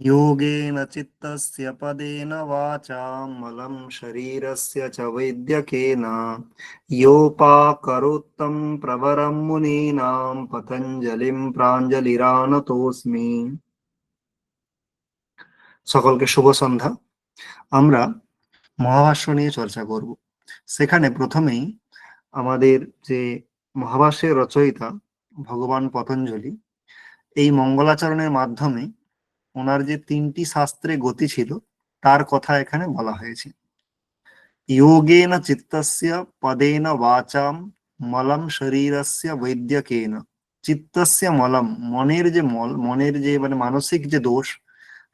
योगेन चित्तस्य पदेन वाचा मलं शरीरस्य च वैद्यकेन योपाकरोत्तं प्रवरं मुनीनां पतञ्जलिं প্রাঞ্জলিরানতোস্মি। সকলকে শুভ সন্ধ্যা। আমরা মহাভাষ্য নিয়ে চর্চা করব। সেখানে প্রথমেই আমাদের যে মহাভাষ্যের রচয়িতা ভগবান পতঞ্জলি, এই মঙ্গলাচরণের মাধ্যমে ওনার যে তিনটি শাস্ত্রে গতি ছিল তার কথা এখানে বলা হয়েছে। যোগেন চিত্তস্য পদেন বাচাম মলম শরীরস্য বৈদ্যকেন। চিত্তস্য মলম, মনের যে মল, মনের যে মানে মানসিক যে দোষ,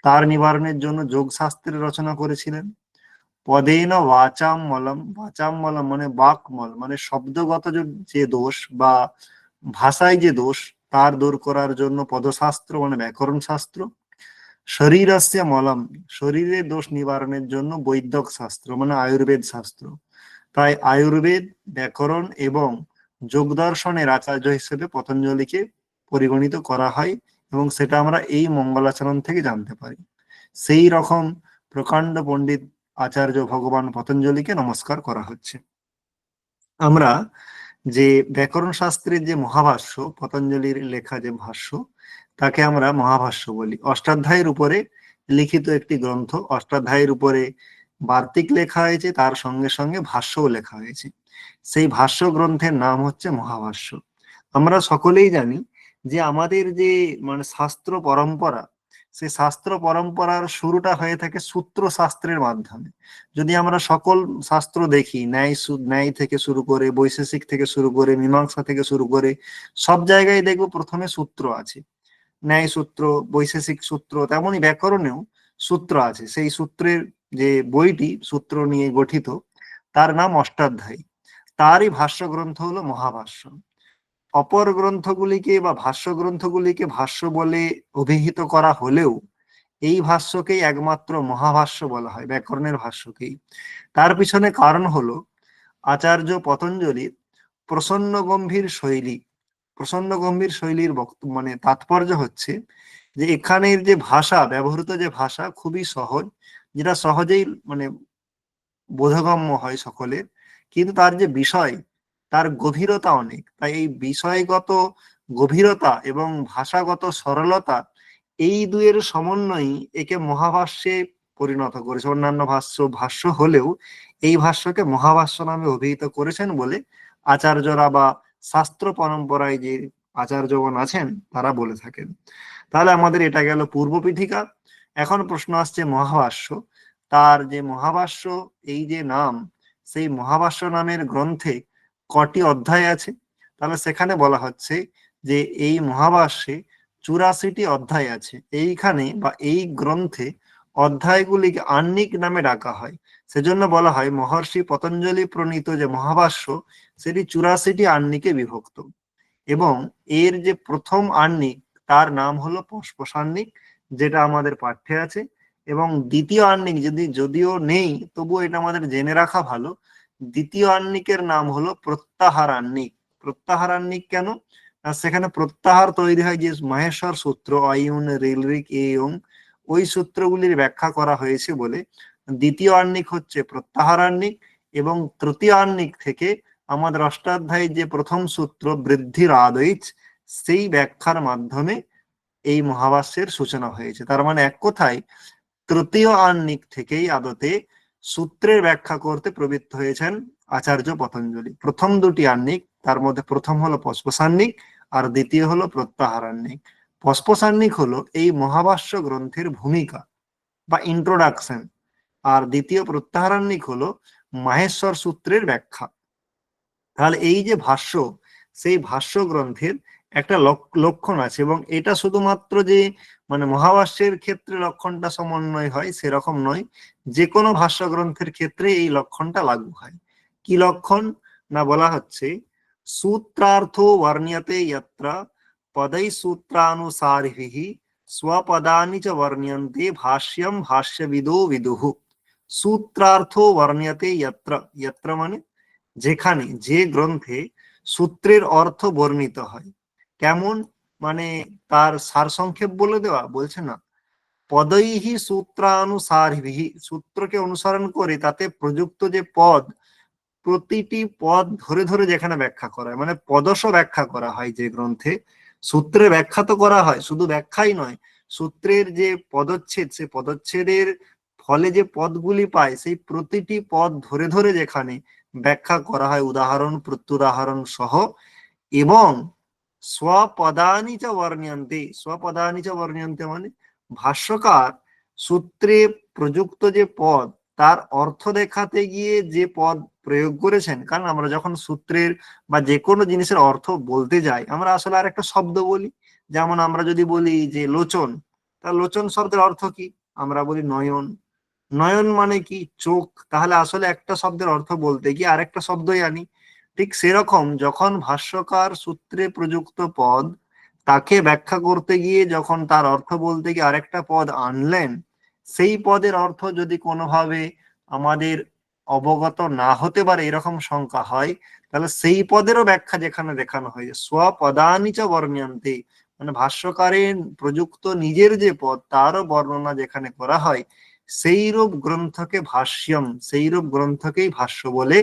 তার নিবারণের জন্য যোগ শাস্ত্রের রচনা করেছিলেন। পদেন বাচাম মলম, বাচাম মলম মানে বাকমল, মানে শব্দগত যে দোষ বা ভাষায় যে দোষ, তার দূর করার জন্য পদশাস্ত্র মানে ব্যাকরণ শাস্ত্র। শরীরস্য মলম, শরীরের দোষ নিবারণের জন্য বৈদ্যক শাস্ত্র মানে আয়ুর্বেদ শাস্ত্র। তাই আয়ুর্বেদ, ব্যাকরণ এবং যোগ দর্শনের আচার্য হিসেবে পতঞ্জলিকে পরিগণিত করা হয়, এবং সেটা আমরা এই মঙ্গলাচরণ থেকে জানতে পারি। সেই রকম প্রকাণ্ড পণ্ডিত আচার্য ভগবান পতঞ্জলিকে নমস্কার করা হচ্ছে। আমরা যে ব্যাকরণ শাস্ত্রের যে মহাভাষ্য, পতঞ্জলির লেখা যে ভাষ্য, তাকে আমরা মহাভাষ্য বলি। অষ্টাধ্যায়ের উপরে লিখিত একটি গ্রন্থ। অষ্টাধ্যায়ের উপরে বার্তিক লেখা হয়েছে, তার সঙ্গে সঙ্গে ভাষ্যও লেখা হয়েছে। সেই ভাষ্য গ্রন্থের নাম হচ্ছে মহাভাষ্য। আমরা সকলেই জানি যে আমাদের যে মানে শাস্ত্র পরম্পরা, সেই শাস্ত্র পরম্পরার শুরুটা হয়ে থাকে সূত্র শাস্ত্রের মাধ্যমে। যদি আমরা সকল শাস্ত্র দেখি, ন্যায় থেকে শুরু করে, বৈশেষিক থেকে শুরু করে, মীমাংসা থেকে শুরু করে, সব জায়গায় দেখবো প্রথমে সূত্র আছে। ন্যায় সূত্র, বৈশেষিক সূত্র, তেমনই ব্যাকরণেও সূত্র আছে। সেই সূত্রের যে বইটি সূত্র নিয়ে গঠিত, তার নাম অষ্টাধ্যায়ী। তারই ভাষ্য গ্রন্থ হলো মহাভাষ্য। অপর গ্রন্থগুলিকে বা ভাষ্য গ্রন্থগুলিকে ভাষ্য বলে অভিহিত করা হলেও এই ভাষ্যকেই একমাত্র মহাভাষ্য বলা হয়, ব্যাকরণের ভাষ্যকেই। তার পিছনে কারণ হলো আচার্য পতঞ্জলির প্রসন্ন গম্ভীর শৈলী। প্রসন্ন গম্ভীর শৈলীর মানে তাৎপর্য হচ্ছে যে এখানের যে ভাষা, ব্যবহৃত যে ভাষা খুবই সহজ, যেটা সহজেই মানে বোধগম্য হয় সকলের। কিন্তু তার যে বিষয়, তার গভীরতা অনেক। তাই এই বিষয়গত গভীরতা এবং ভাষাগত সরলতা, এই দুয়ের সমন্বয়ই একে মহাভাষ্যে পরিণত করেছে। অন্যান্য ভাষ্য হলেও এই ভাষ্যকে মহাভাষ্য নামে অভিহিত করেছেন বলে আচার্যরা বা শাস্ত্র পরম্পরায় যে আচার্যগণ আছেন তারা বলে থাকেন। তাহলে আমাদের এটা গেল পূর্ব পীঠিকা। এখন প্রশ্ন আসছে মহাভাষ্য। তার যে মহাভাষ্য, এই যে নাম, সেই মহাভাষ্য নামের গ্রন্থে কটি অধ্যায় আছে? তাহলে সেখানে বলা হচ্ছে যে এই মহাভাষ্যে 84টি অধ্যায় আছে। এইখানে বা এই গ্রন্থে অধ্যায়গুলিকে আহ্নিক নামে ডাকা হয়। সেজন্য বলা হয় মহর্ষি পতঞ্জলি প্রণীত যে মহাভাষ্য, সেটি 84টি আহ্নিকে বিভক্ত। এবং এর যে প্রথম আহ্নিক, তার নাম হলো পস্পসাহ্নিক, যেটা আমাদের পাঠ্যে আছে। এবং দ্বিতীয় আহ্নিক যদিও নেই, তবুও এটা আমাদের জেনে রাখা ভালো। দ্বিতীয় আহ্নিকের নাম হলো প্রত্যাহার আহ্নিক। প্রত্যাহার আহ্নিক কেন? আর সেখানে প্রত্যাহার তৈরি হয় যে মহেশ্বর সূত্র, অয়ুন রিলরিক এয়ং, ওই সূত্রগুলির ব্যাখ্যা করা হয়েছে বলে দ্বিতীয় আহ্নিক হচ্ছে প্রত্যাহার আহ্নিক। এবং তৃতীয় আহ্নিক থেকে আমাদের অষ্টাধ্যায়ের যে প্রথম সূত্র বৃদ্ধির আদৈচ, সেই ব্যাখ্যার মাধ্যমে এই মহাভাষ্যের সূচনা হয়েছে। তার মানে এক কথায় তৃতীয় আহ্নিক থেকেই আদতে সূত্রের ব্যাখ্যা করতে প্রবৃত্ত হয়েছেন আচার্য পতঞ্জলি। প্রথম দুটি আহ্নিক, তার মধ্যে প্রথম হলো পস্পসাহ্নিক আর দ্বিতীয় হলো প্রত্যাহারাহ্নিক। পস্পসাহ্নিক হলো এই মহাভাষ্য গ্রন্থের ভূমিকা বা ইন্ট্রোডাকশন, আর দ্বিতীয় প্রত্যাহারাহ্নিক হলো মাহেশ্বর সূত্রের ব্যাখ্যা। তাহলে এই যে ভাষ্য, সেই ভাষ্য গ্রন্থের একটা লক্ষণ আছে, এবং এটা শুধুমাত্র যে মানে মহাভাষ্যের ক্ষেত্রে লক্ষণটা সমন্বয় হয় সেরকম নয়, যে কোনো ভাষ্য গ্রন্থের ক্ষেত্রে এই লক্ষণটা লাগু হয়। কি লক্ষণ? না, বলা হচ্ছে সূত্রার্থ বর্ণ্যতে যত্র পदै সূত্রানুসারিভিঃ স্বপদানি চ বর্ণ্যন্তে ভাষ্যম ভাষ্যবিদো বিদুঃ। সূত্রার্থ বর্ণ্যতে যত্র, যত্র মানে যেখানে, যে গ্রন্থে সূত্রের অর্থ বর্ণিত হয়। কেমন? মানে তার সারসংক্ষেপ বলে দেওয়া বলছে না, পদৈহি সূত্রানুসারিভিঃ, সূত্রকে অনুসরণ করে তাতে প্রযুক্ত যে পদ, প্রতিটি পদ ধরে ধরে যেখানে ব্যাখ্যা করা হয়, মানে পদশ ব্যাখ্যা করা হয় যে গ্রন্থে, সূত্রে ব্যাখ্যা তো করা হয়, শুধু ব্যাখ্যাই নয়, সূত্রের যে পদচ্ছেদ, সে পদচ্ছেদের ফলে যে পদগুলি পায়, সেই প্রতিটি পদ ধরে ধরে যেখানে ব্যাখ্যা করা হয় উদাহরণ প্রত্যুদাহরণ সহ, এবং স্বপদানি চ বর্ণয়ন্তে, স্বপদানি চ বর্ণয়ন্তে মানে ভাষ্যকার সূত্রে প্রযুক্ত যে পদ, তার অর্থ দেখাতে গিয়ে যে পদ প্রয়োগ করেছেন, কারণ আমরা যখন সূত্রের বা যে কোনো জিনিসের অর্থ বলতে যাই, আমরা আসলে আর একটা শব্দ বলি। যেমন আমরা যদি বলি যে লোচন, তা লোচন শব্দের অর্থ কি? আমরা বলি নয়ন। নয়ন মানে কি? চোখ। তাহলে আসলে একটা শব্দের অর্থ বলতে গিয়ে আরেকটা শব্দই আনি। ঠিক সেরকম যখন ভাষ্যকার সূত্রে প্রযুক্ত পদ, তাকে ব্যাখ্যা করতে গিয়ে যখন তার অর্থ বলতে গিয়ে আরেকটা পদ আনলেন, সেই পদের অর্থ যদি কোনোভাবে আমাদের অবগত না হতে পারে এরকম শঙ্কা হয়, তাহলে সেই পদেরও ব্যাখ্যা যেখানে দেখানো হয়, স্বপদানি চ বর্ণয়ন্তে, মানে ভাষ্যকারের প্রযুক্ত নিজের যে পদ তারও বর্ণনা যেখানে করা হয়, সেইরূপ গ্রন্থকে ভাষ্যম, সেইরূপ গ্রন্থকেই ভাষ্য বলে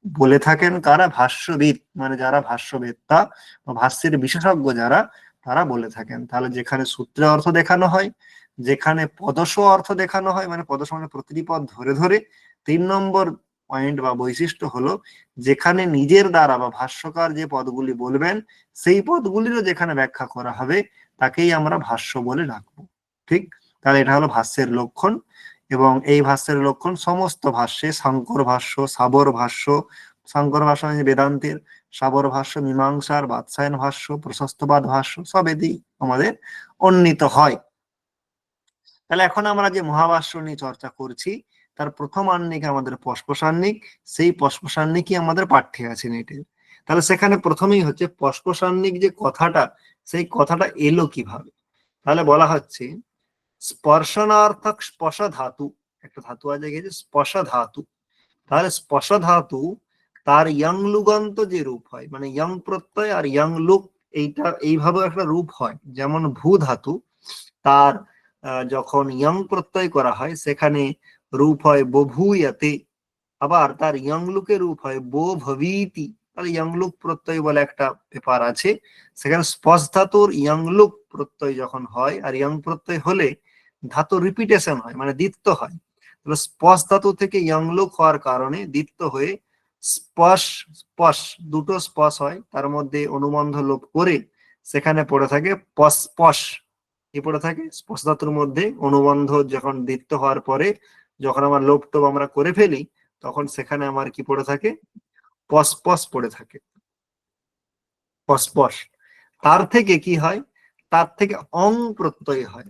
বলে থাকেন কারা? ভাষ্যবিদ, মানে যারা ভাষ্যবেত্তা বা ভাষ্যের বিশেষজ্ঞ যারা, তারা বলে থাকেন। তাহলে যেখানে সূত্রে অর্থ দেখানো হয়, যেখানে পদশ অর্থ দেখানো হয়, মানে পদশ মানে প্রতিটি পদ ধরে ধরে, 3 নম্বর পয়েন্ট বা বৈশিষ্ট্য হলো যেখানে নিজের দ্বারা বা ভাষ্যকার যে পদগুলি বলবেন, সেই পদগুলিরও যেখানে ব্যাখ্যা করা হবে, তাকেই আমরা ভাষ্য বলে ডাকবো। ঠিক, তাহলে এটা হলো ভাষ্যের লক্ষণ। এবং এই ভাষ্যের লক্ষণ সমস্ত ভাষ্যে, শঙ্কর ভাষ্য, সাবর ভাষ্য, শঙ্কর ভাষ্য মানে বেদান্তের, সাবর ভাষ্য মীমাংসার, বাদশায়ন ভাষ্য, প্রশস্তবাদ ভাষ্য, সবেতেই আমাদের অন্বিত হয়। তাহলে এখন আমরা যে মহাভাষ্য নিয়ে চর্চা করছি, তার প্রথম আহ্নিক আমাদের পস্পসাহ্নিক, সেই পস্পসাহ্নিকই আমাদের পাঠ্যে আছে নেটে। তাহলে সেখানে প্রথমেই হচ্ছে পস্পসাহ্নিক যে কথাটা, সেই কথাটা এলো কিভাবে। তাহলে বলা হচ্ছে স্পর্শনার্থক স্পশ ধাতু, একটা ধাতু আছে গেছে স্পশ ধাতু। তাহলে স্পশ ধাতু তার ইয়ং লুগন্ত যে রূপ হয়, মানে ইয়ং প্রত্যয় আর ইয়ং লুক, এইটা এইভাবে একটা রূপ হয়। যেমন ভূ ধাতু, তার যখন ইয়ং প্রত্যয় করা হয় সেখানে রূপ হয় বভূয়তে, আবার তার ইয়ং লুকের রূপ হয় বো ভবীতি। তাহলে ইয়ং লুক প্রত্যয় বলে একটা ব্যাপার আছে, সেখানে স্পশ ধাতুর ইয়ং লুক প্রত্যয় যখন হয়, আর ইয়ং প্রত্যয় হলে ধাতু রিপিটেশন হয়, মানে দ্বিত্ব হয়। তাহলে স্পশ ধাতু থেকে ইয়ং লুক হওয়ার কারণে দ্বিত্ব হয়ে স্পশ, স্পশ দুটো স্পশ হয়, তার মধ্যে অনুবন্ধ লোপ করে সেখানে পড়ে থাকে পস্পশ। কি পড়ে থাকে? স্পশ ধাতুর মধ্যে অনুবন্ধ যখন দ্বিত্ব হওয়ার পরে যখন আমার লোপ টোপ আমরা করে ফেলি, তখন সেখানে আমার কি পড়ে থাকে? পসপস পড়ে থাকে, পসপস। তার থেকে কি হয়? তার থেকে অং প্রত্যয় হয়,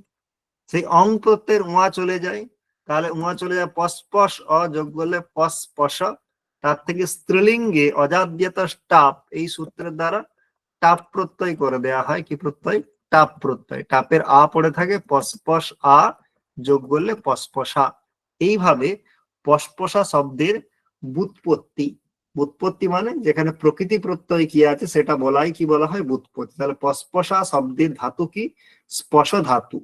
সেই অং প্রত্যয়ের উয়া চলে যায়। তাহলে উয়া চলে যায়, পসপস অ যোগ করলে পসপস। তার থেকে স্ত্রীলিঙ্গে অজাদ্যত টাপ, এই সূত্রের দ্বারা টাপ প্রত্যয় করে দেয়া হয়। কি প্রত্যয়? টাপ প্রত্যয়। টাপের আ পড়ে থাকে, পসপস আ যোগ করলে পসপসা। এইভাবে পসপসা শব্দের বুৎপত্তি, বুৎপত্তি মানে যেখানে প্রকৃতি প্রত্যয় কি আছে সেটা বলাই কি বলা হয়? বুৎপত্তি। তাহলে পসপসা শব্দের ধাতু কি? স্পশ ধাতু।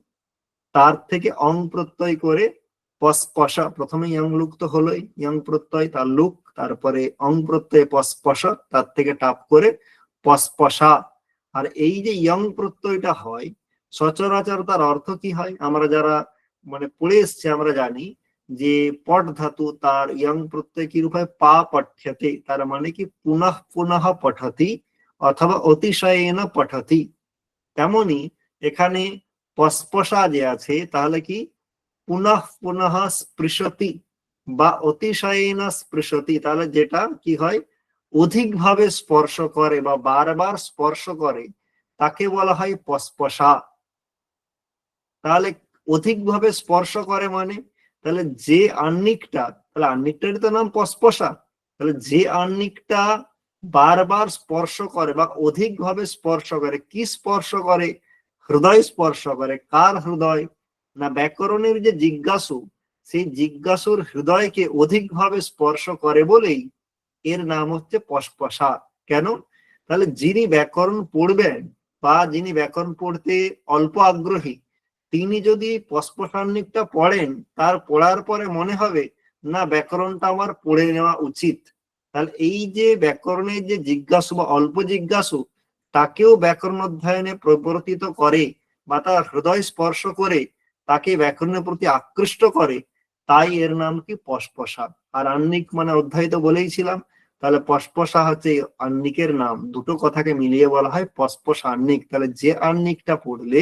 তার থেকে অং প্রত্যয় করে পসপসা, প্রথমে ইয়ং লুক তো হলোই, ইয়ং প্রত্যয় তার লুক, তারপরে অং প্রত্যয় পসপস, তার থেকে টাপ করে পসপসা। আর এই যে ইয়ং প্রত্যয়টা হয়, সচরাচর তার অর্থ কি হয়? আমরা যারা মানে পড়ে এসছে আমরা জানি যে পট ধাতু তার ইয়ং প্রত্যয় কি রূপ হয়? পা পঠ্যতে, তার মানে কি পুনঃ পুনঃ পঠতি অথবা অতিশয়েন পঠতি। তেমনি এখানে পস্পশা যে আছে, তাহলে কি পুনঃ পুনঃ স্পৃশতি বা অতিশয়েন স্পৃশতি, তাহলে যেটা কি হয়? অধিকভাবে স্পর্শ করে বা বারবার স্পর্শ করে, তাকে বলা হয় পস্পশা। তাহলে অধিকভাবে স্পর্শ করে মানে, তাহলে যে আহ্নিকটা, তাহলে আহ্নিকটারই তো নাম পস্পশা। তাহলে যে আহ্নিকটা বারবার স্পর্শ করে বা অধিকভাবে স্পর্শ করে, কি স্পর্শ করে? হৃদয় স্পর্শ করে। কার হৃদয়? না ব্যাকরণের যে জিজ্ঞাসু, সেই জিজ্ঞাসুর হৃদয়কে অধিকভাবে স্পর্শ করে বলেই এর নাম হচ্ছে পস্পশা। কেন? তাহলে যিনি ব্যাকরণ পড়বেন বা যিনি ব্যাকরণ পড়তে অল্প আগ্রহী, তিনি যদি পস্পসান্নিকটা পড়েন, তার পড়ার পরে মনে হবে না ব্যাকরণটা আমার পড়ে নেওয়া উচিত, তাহলে এই যে ব্যাকরণের যে জিজ্ঞাসু বা অল্প জিজ্ঞাসু, তাকেও ব্যাকরণ অধ্যয়নে প্রবর্তিত করে বা তার হৃদয় স্পর্শ করে, তাকে ব্যাকরণের প্রতি আকৃষ্ট করে, তাই এর নাম কি পসপসা। আর আন্নিক মানে অধ্যায় তো বলেইছিলাম, তাহলে পসপসা হচ্ছে আন্নিকের নাম, দুটো কথাকে মিলিয়ে বলা হয় পসপসা আন্নিক। তাহলে যে আন্নিকটা পড়লে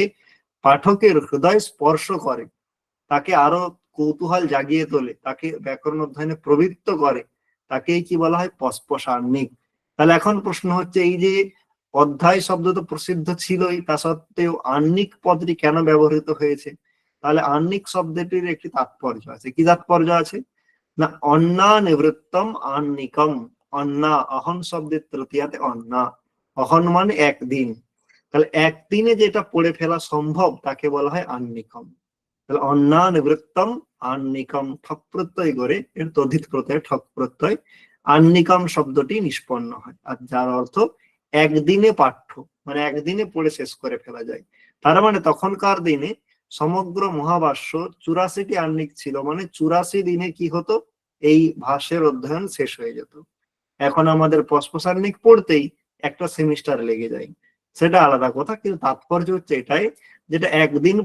পাঠকের হৃদয় স্পর্শ করে, তাকে আরো কৌতূহল জাগিয়ে তোলে, তাকে ব্যাকরণ অধ্যয়নে প্রবৃত্ত করে, তাকেই কি বলা হয় পসপসান্নিক। তাহলে এখন প্রশ্ন হচ্ছে, এই যে অধ্যায় শব্দ তো প্রসিদ্ধ ছিলই, তা সত্ত্বেও আন্নিক পদটি কেন ব্যবহৃত হয়েছে? তাহলে আন্নিক শব্দটির একটি তাৎপর্য আছে। কি তাৎপর্য আছে? না অন্না নিবৃত্তম আন্নিকম। অন্না অহন শব্দের তৃতীয়াতে অন্না, অহন মানে একদিন, তাহলে একদিনে যেটা পড়ে ফেলা সম্ভব তাকে বলা হয় আন্নিকম। তাহলে অন্না নিবৃত্তম আন্নিকম, ঠক প্রত্যয় করে এর তদ্ধিত প্রত্যয় ঠক প্রত্যয় আন্নিকম শব্দটি নিষ্পন্ন হয়, আর যার অর্থ একদিনে পাঠ্য, মানে একদিনে পড়ে শেষ করে ফেলা যায়। তার মানে তখনকার দিনে সমগ্র মহাভাষ্য 84টি আন্নিক ছিল, মানে 84 দিনে কি হতো, এই ভাষ্যের অধ্যয়ন শেষ হয়ে যেত। এখন আমাদের পস্পসান্নিক পড়তেই একটা সেমিস্টার লেগে যায়, সেটা আলাদা কথা, কিন্তু তাৎপর্য হচ্ছে এটাই, যেটা একদিনে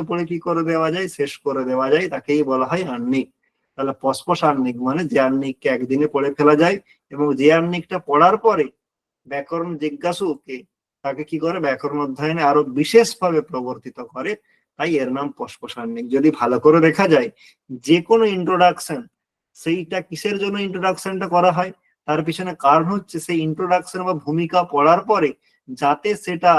পড়ে কি করে দেওয়া যায়, শেষ করে দেওয়া যায়, তাকেই বলা হয় আন্নিক। তাহলে পস্পসান্নিক মানে যে আন্নিককে একদিনে পড়ে ফেলা যায়, এবং যে আন্নিকটা পড়ার পরে ব্যাকরণ জিজ্ঞাসুকে তাকে কি করে ব্যাকরণ অধ্যয়নে আরো বিশেষভাবে প্রবর্তিত করে, তাই এর নাম পস্পসান্নিক। যদি ভালো করে দেখা যায়, যে কোনো ইন্ট্রোডাকশন, সেইটা কিসের জন্য ইন্ট্রোডাকশনটা করা হয়, তার পিছনে কারণ হচ্ছে সেই ইন্ট্রোডাকশন বা ভূমিকা পড়ার পরে যাতে সেটা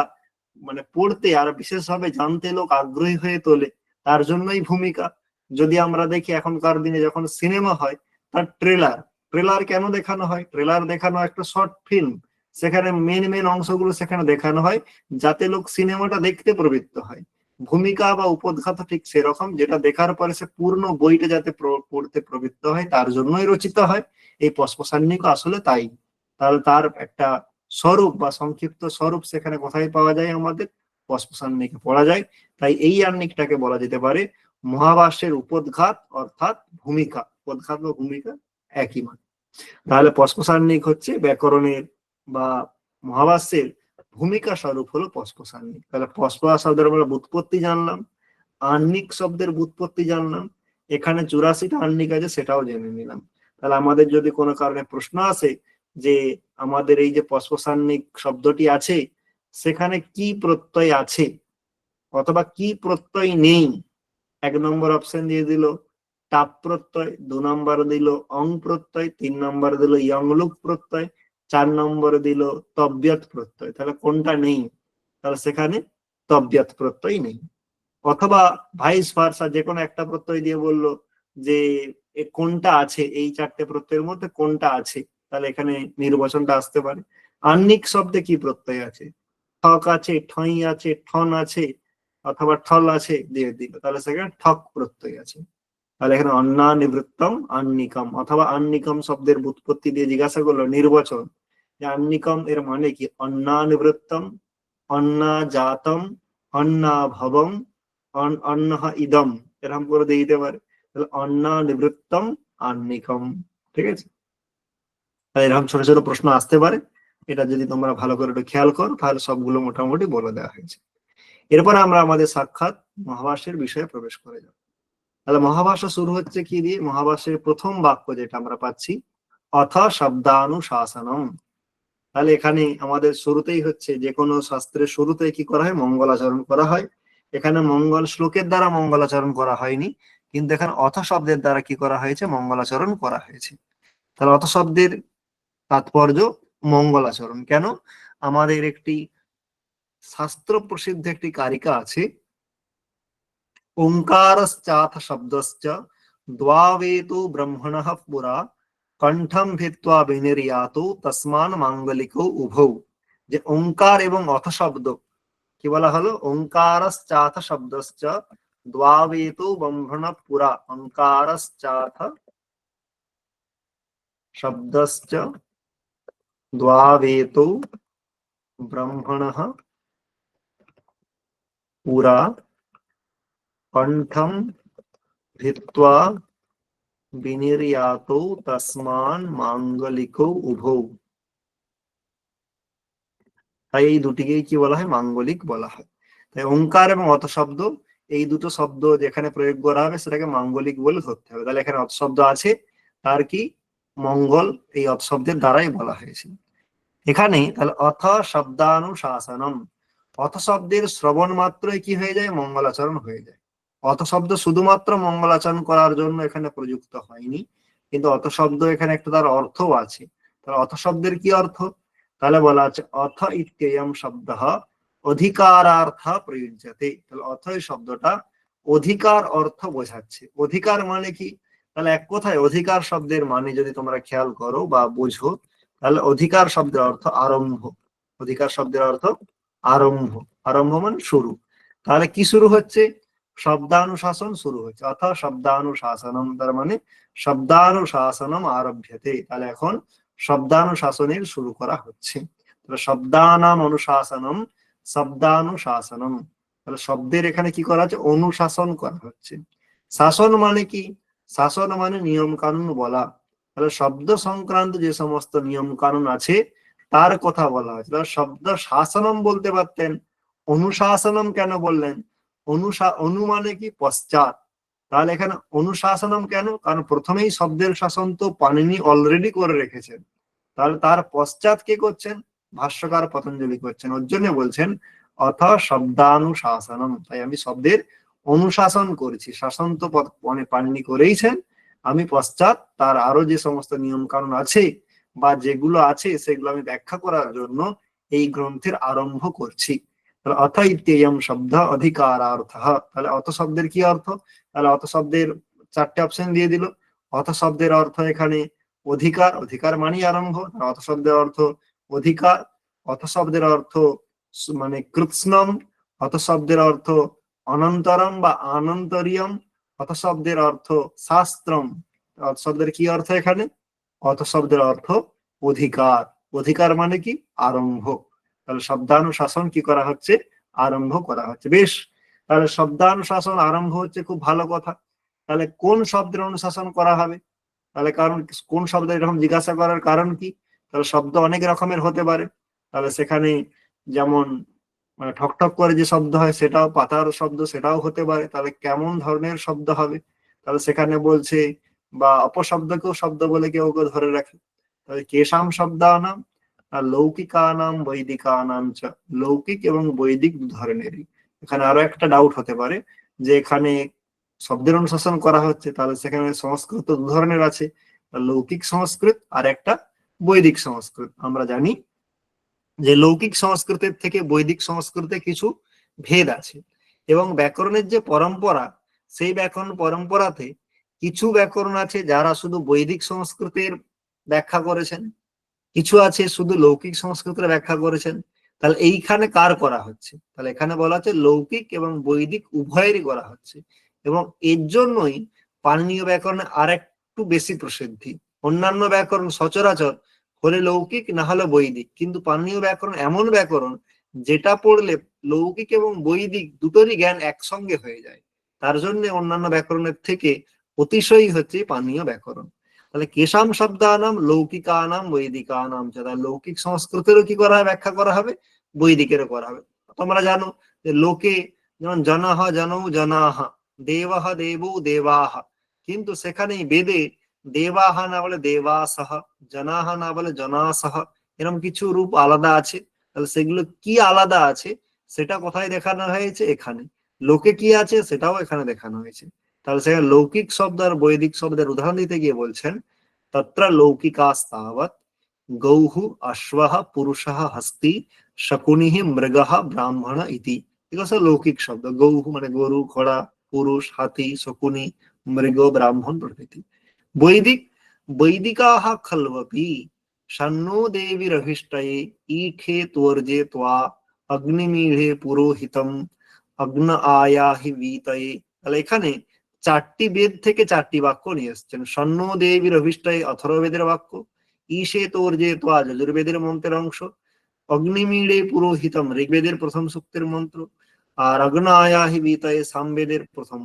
মানে পড়তে আর বিশেষভাবে জানতে লোক আগ্রহী হয়ে তোলে, তার জন্যই ভূমিকা। যদি আমরা দেখি এখনকার দিনে যখন সিনেমা হয়, তার ট্রেলার, ট্রেলার কেন দেখানো হয়? ট্রেলার দেখানো একটা শর্ট ফিল্ম, সেখানে মেন মেন অংশগুলো সেখানে দেখানো হয়, যাতে লোক সিনেমাটা দেখতে প্রবৃত্ত হয়। ভূমিকা বা উপোদ্ঘাত ঠিক সেরকম, যেটা দেখার পরে সে পূর্ণ বইটা যাতে পড়তে প্রবৃত্ত হয়, তার জন্যই রচিত হয়। এই পস্পসান্নিক আসলে তাই। তাহলে তার একটা স্বরূপ বা সংক্ষিপ্ত স্বরূপ সেখানে কোথায় পাওয়া যায়? আমাদের পস্পসান্নিকে পড়া যায়। তাই এই আন্নিকটাকে বলা যেতে পারে মহাভাষ্যের উপোদ্ঘাত, অর্থাৎ ভূমিকা। উপোদ্ঘাত ও ভূমিকা একই মানে। তাহলে পস্পসান্নিক হচ্ছে ব্যাকরণের বা মহাভাষ্যের ভূমিকা স্বরূপ হলো পস্পসান্নিক। তাহলে পস্পা শব্দের আমরা ব্যুৎপত্তি জানলাম, আন্নিক শব্দের ব্যুৎপত্তি জানলাম, এখানে 84টা আন্নিক আছে সেটাও জেনে নিলাম। তাহলে আমাদের যদি কোনো কারণে প্রশ্ন আসে যে আমাদের এই যে পস্পসান্নিক শব্দটি আছে, সেখানে কি প্রত্যয় আছে অথবা কি প্রত্যয় নেই, 1 নম্বর অপশন দিয়ে দিল টাপ প্রত্যয়, 2 নম্বর দিল অং প্রত্যয়, 3 নম্বর দিল ইয়ংলুক প্রত্যয়, 4 নম্বর দিল তব্যত প্রত্যয়। তাহলে কোনটা নেই? তাহলে সেখানে তব্যত প্রত্যয় নেই। অথবা ভাইস ভার্সা, যে কোনো একটা প্রত্যয় দিয়ে বললো যে কোনটা আছে, এই 4টে প্রত্যয়ের মধ্যে কোনটা আছে, তাহলে এখানে নির্বাচনটা আসতে পারে। আন্নিক শব্দে কি প্রত্যয় আছে? ঠক আছে, ঠই আছে, ঠন আছে, অথবা ঠল আছে দিয়ে দিল, তাহলে সেখানে ঠক প্রত্যয় আছে। তাহলে এখানে অন্না নিবৃত্তম আন্নিকম, অথবা আন্নিকম শব্দের ব্যুৎপত্তি দিয়ে জিজ্ঞাসা করলো নির্বাচন, যে আন্নিকম এর মানে কি? অন্না নিবৃত্তম, অন্না জাতম, অন্না ভবম, অন্ন ইদম, এরকম করে দিয়ে দিতে পারে। তাহলে অন্না নিবৃত্তম আন্নিকম, ঠিক আছে? তাই এরকম ছোট ছোট প্রশ্ন আসতে পারে, এটা যদি তোমরা ভালো করে একটু খেয়াল করো তাহলে সবগুলো মোটামুটি বলে দেওয়া হয়েছে। এরপরে আমরা আমাদের সাক্ষাৎ মহাভাষ্যের বিষয়ে প্রবেশ করে যাব। তাহলে মহাভাষ্য শুরু হচ্ছে কি দিয়ে? মহাভাষ্যের প্রথম বাক্য যেটা আমরা পাচ্ছি, অথ শব্দানুশাসনম। তাহলে এখানে আমাদের শুরুতেই হচ্ছে, যে কোনো শাস্ত্রের শুরুতেই কি করা হয়? মঙ্গলাচরণ করা হয়। এখানে মঙ্গল শ্লোকের দ্বারা মঙ্গলাচরণ করা হয়নি, কিন্তু এখানে অথ শব্দের দ্বারা কি করা হয়েছে? মঙ্গলাচরণ করা হয়েছে। তাহলে অথ শব্দের তাৎপর্য মঙ্গলাচরণ কেন? আমাদের একটি শাস্ত্র প্রসিদ্ধ একটি কারিকা আছে, ওঙ্কারশ্চাথ শব্দশ্চ দ্বাবেতু ব্রহ্মণঃ পুরা কণ্ঠম ভিত্ত্বা বিনির্যাতু তস্মান মাঙ্গলিকৌ উভৌ। যে ওঙ্কার এবং অথ শব্দ কি বলা হলো? ওঙ্কারশ্চাথ শব্দশ্চ দ্বাবেতু ব্রহ্মণঃ পুরা, ওঙ্কারশ্চাথ শব্দশ্চ দ্বাবেতু ব্রহ্মণঃ পুরা কণ্ঠম ধিত্বা বিনির্যাতৌ তস্মান মাঙ্গলিকৌ উভৌ। তাই এই দুটিকেই কি বলা হয়? মাঙ্গলিক বলা হয়। তাই ওঙ্কার এবং অত শব্দ, এই দুটো শব্দ যেখানে প্রয়োগ করা হবে সেটাকে মাঙ্গলিক বলে ধরতে হবে। তাহলে এখানে অত শব্দ আছে, তার কি মঙ্গল এই অত শব্দের দ্বারাই বলা হয়েছে এখানে। তাহলে অথ শব্দানুশাসনম, অথ শব্দের শ্রবণ মাত্রই কি হয়ে যায়? মঙ্গলাচরণ হয়ে যায়। অথ শব্দ শুধুমাত্র মঙ্গলাচরণ করার জন্য এখানে প্রযুক্ত হয়নি, কিন্তু অথ শব্দ এখানে একটা তার অর্থও আছে। তাহলে অথ শব্দের কি অর্থ? তাহলে বলা আছে অথ ইত্যয়ম শব্দ অধিকারার্থ প্রযুজ্যতে। তাহলে অথ এই শব্দটা অধিকার অর্থ বোঝাচ্ছে। অধিকার মানে কি? তাহলে এক কথায় অধিকার শব্দের মানে যদি তোমরা খেয়াল করো বা বুঝো, তাহলে অধিকার শব্দের অর্থ আরম্ভ। অধিকার শব্দের অর্থ আরম্ভ। আরম্ভ মানে শুরু। তাহলে কি শুরু হচ্ছে? শব্দানুশাসন শুরু হচ্ছে। অর্থাৎ শব্দানুশাসনম, তার মানে শব্দানুশাসনম আরভ্যতে। তাহলে এখন শব্দানুশাসনের শুরু করা হচ্ছে। তাহলে শব্দানাম অনুশাসনম শব্দানুশাসনম। তাহলে শব্দের এখানে কি করা হচ্ছে? অনুশাসন করা হচ্ছে। শাসন মানে কি? শাসন মানে নিয়ম কানুন বলা। তাহলে শব্দ সংক্রান্ত যে সমস্ত নিয়ম কানুন আছে তার কথা বলা হয়েছে। তাহলে শব্দ শাসনম বলতে পারতেন, অনুশাসনম কেন বললেন? অনু মানে কি? পশ্চাৎ। তাহলে এখানে অনুশাসনম কেন? কারণ প্রথমেই শব্দের শাসন তো পাণিনি অলরেডি করে রেখেছেন, তাহলে তার পশ্চাৎ কে করছেন? ভাষ্যকার পতঞ্জলি করছেন। ওর জন্য বলছেন অথ শব্দানুশাসনম। তাই আমি শব্দের অনুশাসন করেছি। শাসন তো মানে পাণিনি করেইছেন, আমি পশ্চাৎ তার আরো যে সমস্ত নিয়ম কানুন আছে বা যেগুলো আছে সেগুলো আমি ব্যাখ্যা করার জন্য এই গ্রন্থের আরম্ভ করছি। তাহলে অথ ইত্যয়ম শব্দ অধিকারার্থ। তাহলে অথ শব্দের কি অর্থ? তাহলে অথ শব্দের চারটে অপশন দিয়ে দিল। অথ শব্দের অর্থ এখানে অধিকার, অধিকার মানেই আরম্ভ। অথ শব্দের অর্থ অধিকার। অথ শব্দের অর্থ মানে কৃৎস্নম। অথ শব্দের অর্থ অনন্তরম বা আনন্তরিয়ম। অথ শব্দের অর্থ শাস্ত্রম। অথ শব্দের কি অর্থ এখানে? অথ শব্দের অর্থ অধিকার। অধিকার মানে কি? আরম্ভ। তাহলে শব্দানুশাসন কি করা হচ্ছে? আরম্ভ করা হচ্ছে। বেশ, তাহলে শব্দানুশাসন আরম্ভ হচ্ছে, খুব ভালো কথা। তাহলে কোন শব্দের অনুশাসন করা হবে? তাহলে কারণ কোন শব্দ, এরকম জিজ্ঞাসা করার কারণ কি? তাহলে শব্দ অনেক রকমের হতে পারে। তাহলে সেখানে যেমন মানে ঠকঠক করে যে শব্দ হয় সেটাও, পাতার শব্দ সেটাও হতে পারে। তাহলে কেমন ধরনের শব্দ হবে? তাহলে সেখানে বলছে বা অপশব্দকেও শব্দ বলে কেউ কেউ ধরে রাখে। তাহলে কেশাম শব্দানাম আর লৌকিকানাম বৈদিকানাম চ। লৌকিক এবং বৈদিক দু ধরনেরই। এখানে আরো একটা ডাউট হতে পারে যে এখানে শব্দের অনুশাসন করা হচ্ছে, তাহলে সেখানে সংস্কৃত দু ধরনের আছে, লৌকিক সংস্কৃত আর একটা বৈদিক সংস্কৃত। আমরা জানি যে লৌকিক সংস্কৃতের থেকে বৈদিক সংস্কৃতে কিছু ভেদ আছে, এবং ব্যাকরণের যে পরম্পরা, সেই ব্যাকরণ পরম্পরাতে কিছু ব্যাকরণ আছে যারা শুধু বৈদিক সংস্কৃতের ব্যাখ্যা করেছেন, কিছু আছে শুধু লৌকিক সংস্কৃতের ব্যাখ্যা করেছেন। তাহলে এইখানে কার করা হচ্ছে? তাহলে এখানে বলা হচ্ছে লৌকিক এবং বৈদিক উভয়েরই করা হচ্ছে, এবং এর জন্যই পাণিনীয় ব্যাকরণে আর একটু বেশি প্রসিদ্ধি। অন্যান্য ব্যাকরণ সচরাচর হলে লৌকিক না হলে বৈদিক, কিন্তু পাণিনীয় ব্যাকরণ এমন ব্যাকরণ যেটা পড়লে লৌকিক এবং বৈদিক দুটোরই জ্ঞান একসঙ্গে হয়ে যায়। তার জন্য অন্যান্য ব্যাকরণের থেকে অতিশয়ী হচ্ছে পাণিনীয় ব্যাকরণ। তাহলে কেশাম শব্দানাম লৌকিকানাম বৈদিকানাম। তাহলে লৌকিক সংস্কৃতেরও কি করা হবে? ব্যাখ্যা করা হবে, বৈদিকেরও করা হবে। তোমরা জানো যে লোকে যেমন জনহ জনৌ জনাহা, দেবহ দেবৌ দেবাহা, কিন্তু সেখানেই বেদে দেবাহা না বলে দেবাসহ, জনাহা না বলে জনাসহ, এরকম কিছু রূপ আলাদা আছে। তাহলে সেগুলো কি আলাদা আছে সেটা কোথায় দেখানো হয়েছে? এখানে। লোকে কি আছে সেটাও এখানে দেখানো হয়েছে। তাহলে সেখানে লৌকিক শব্দ আর বৈদিক শব্দের উদাহরণ দিতে গিয়ে বলছেন তত্র লৌকিকাস্তাবৎ গৌহু অশ্বহ পুরুষः হস্তি শকুনিः মৃগः ব্রাহ্মণ ইতি। ঠিক আছে, লৌকিক শব্দ। গৌহু মানে গরু, ঘোড়া, পুরুষ, হাতি, শকুনি, মৃগ, ব্রাহ্মণ প্রভৃতি। বৈদিক বৈদিকাः খল্বপি সন্নো দেবীরভিষ্টয়ে ঈখে তোর্জে ত্বা অগ্নিমীঢ়ে পুরোহিতম অগ্ন আয়াহি বীতয়ে। তাহলে এখানে চারটি বেদ থেকে চারটি বাক্য নিয়ে এসছেন। সন্ন দেবীর অভিষ্টায় অথর্ববেদের বাক্য, ঈশে তোর্জে ত্বা যজুর্বেদের মন্ত্রের অংশ, অগ্নিমীড়ে পুরোহিতম ঋগ্বেদের প্রথম সূক্তের মন্ত্র, আর অগ্নায়াহি বিতয়ে সামবেদের প্রথম।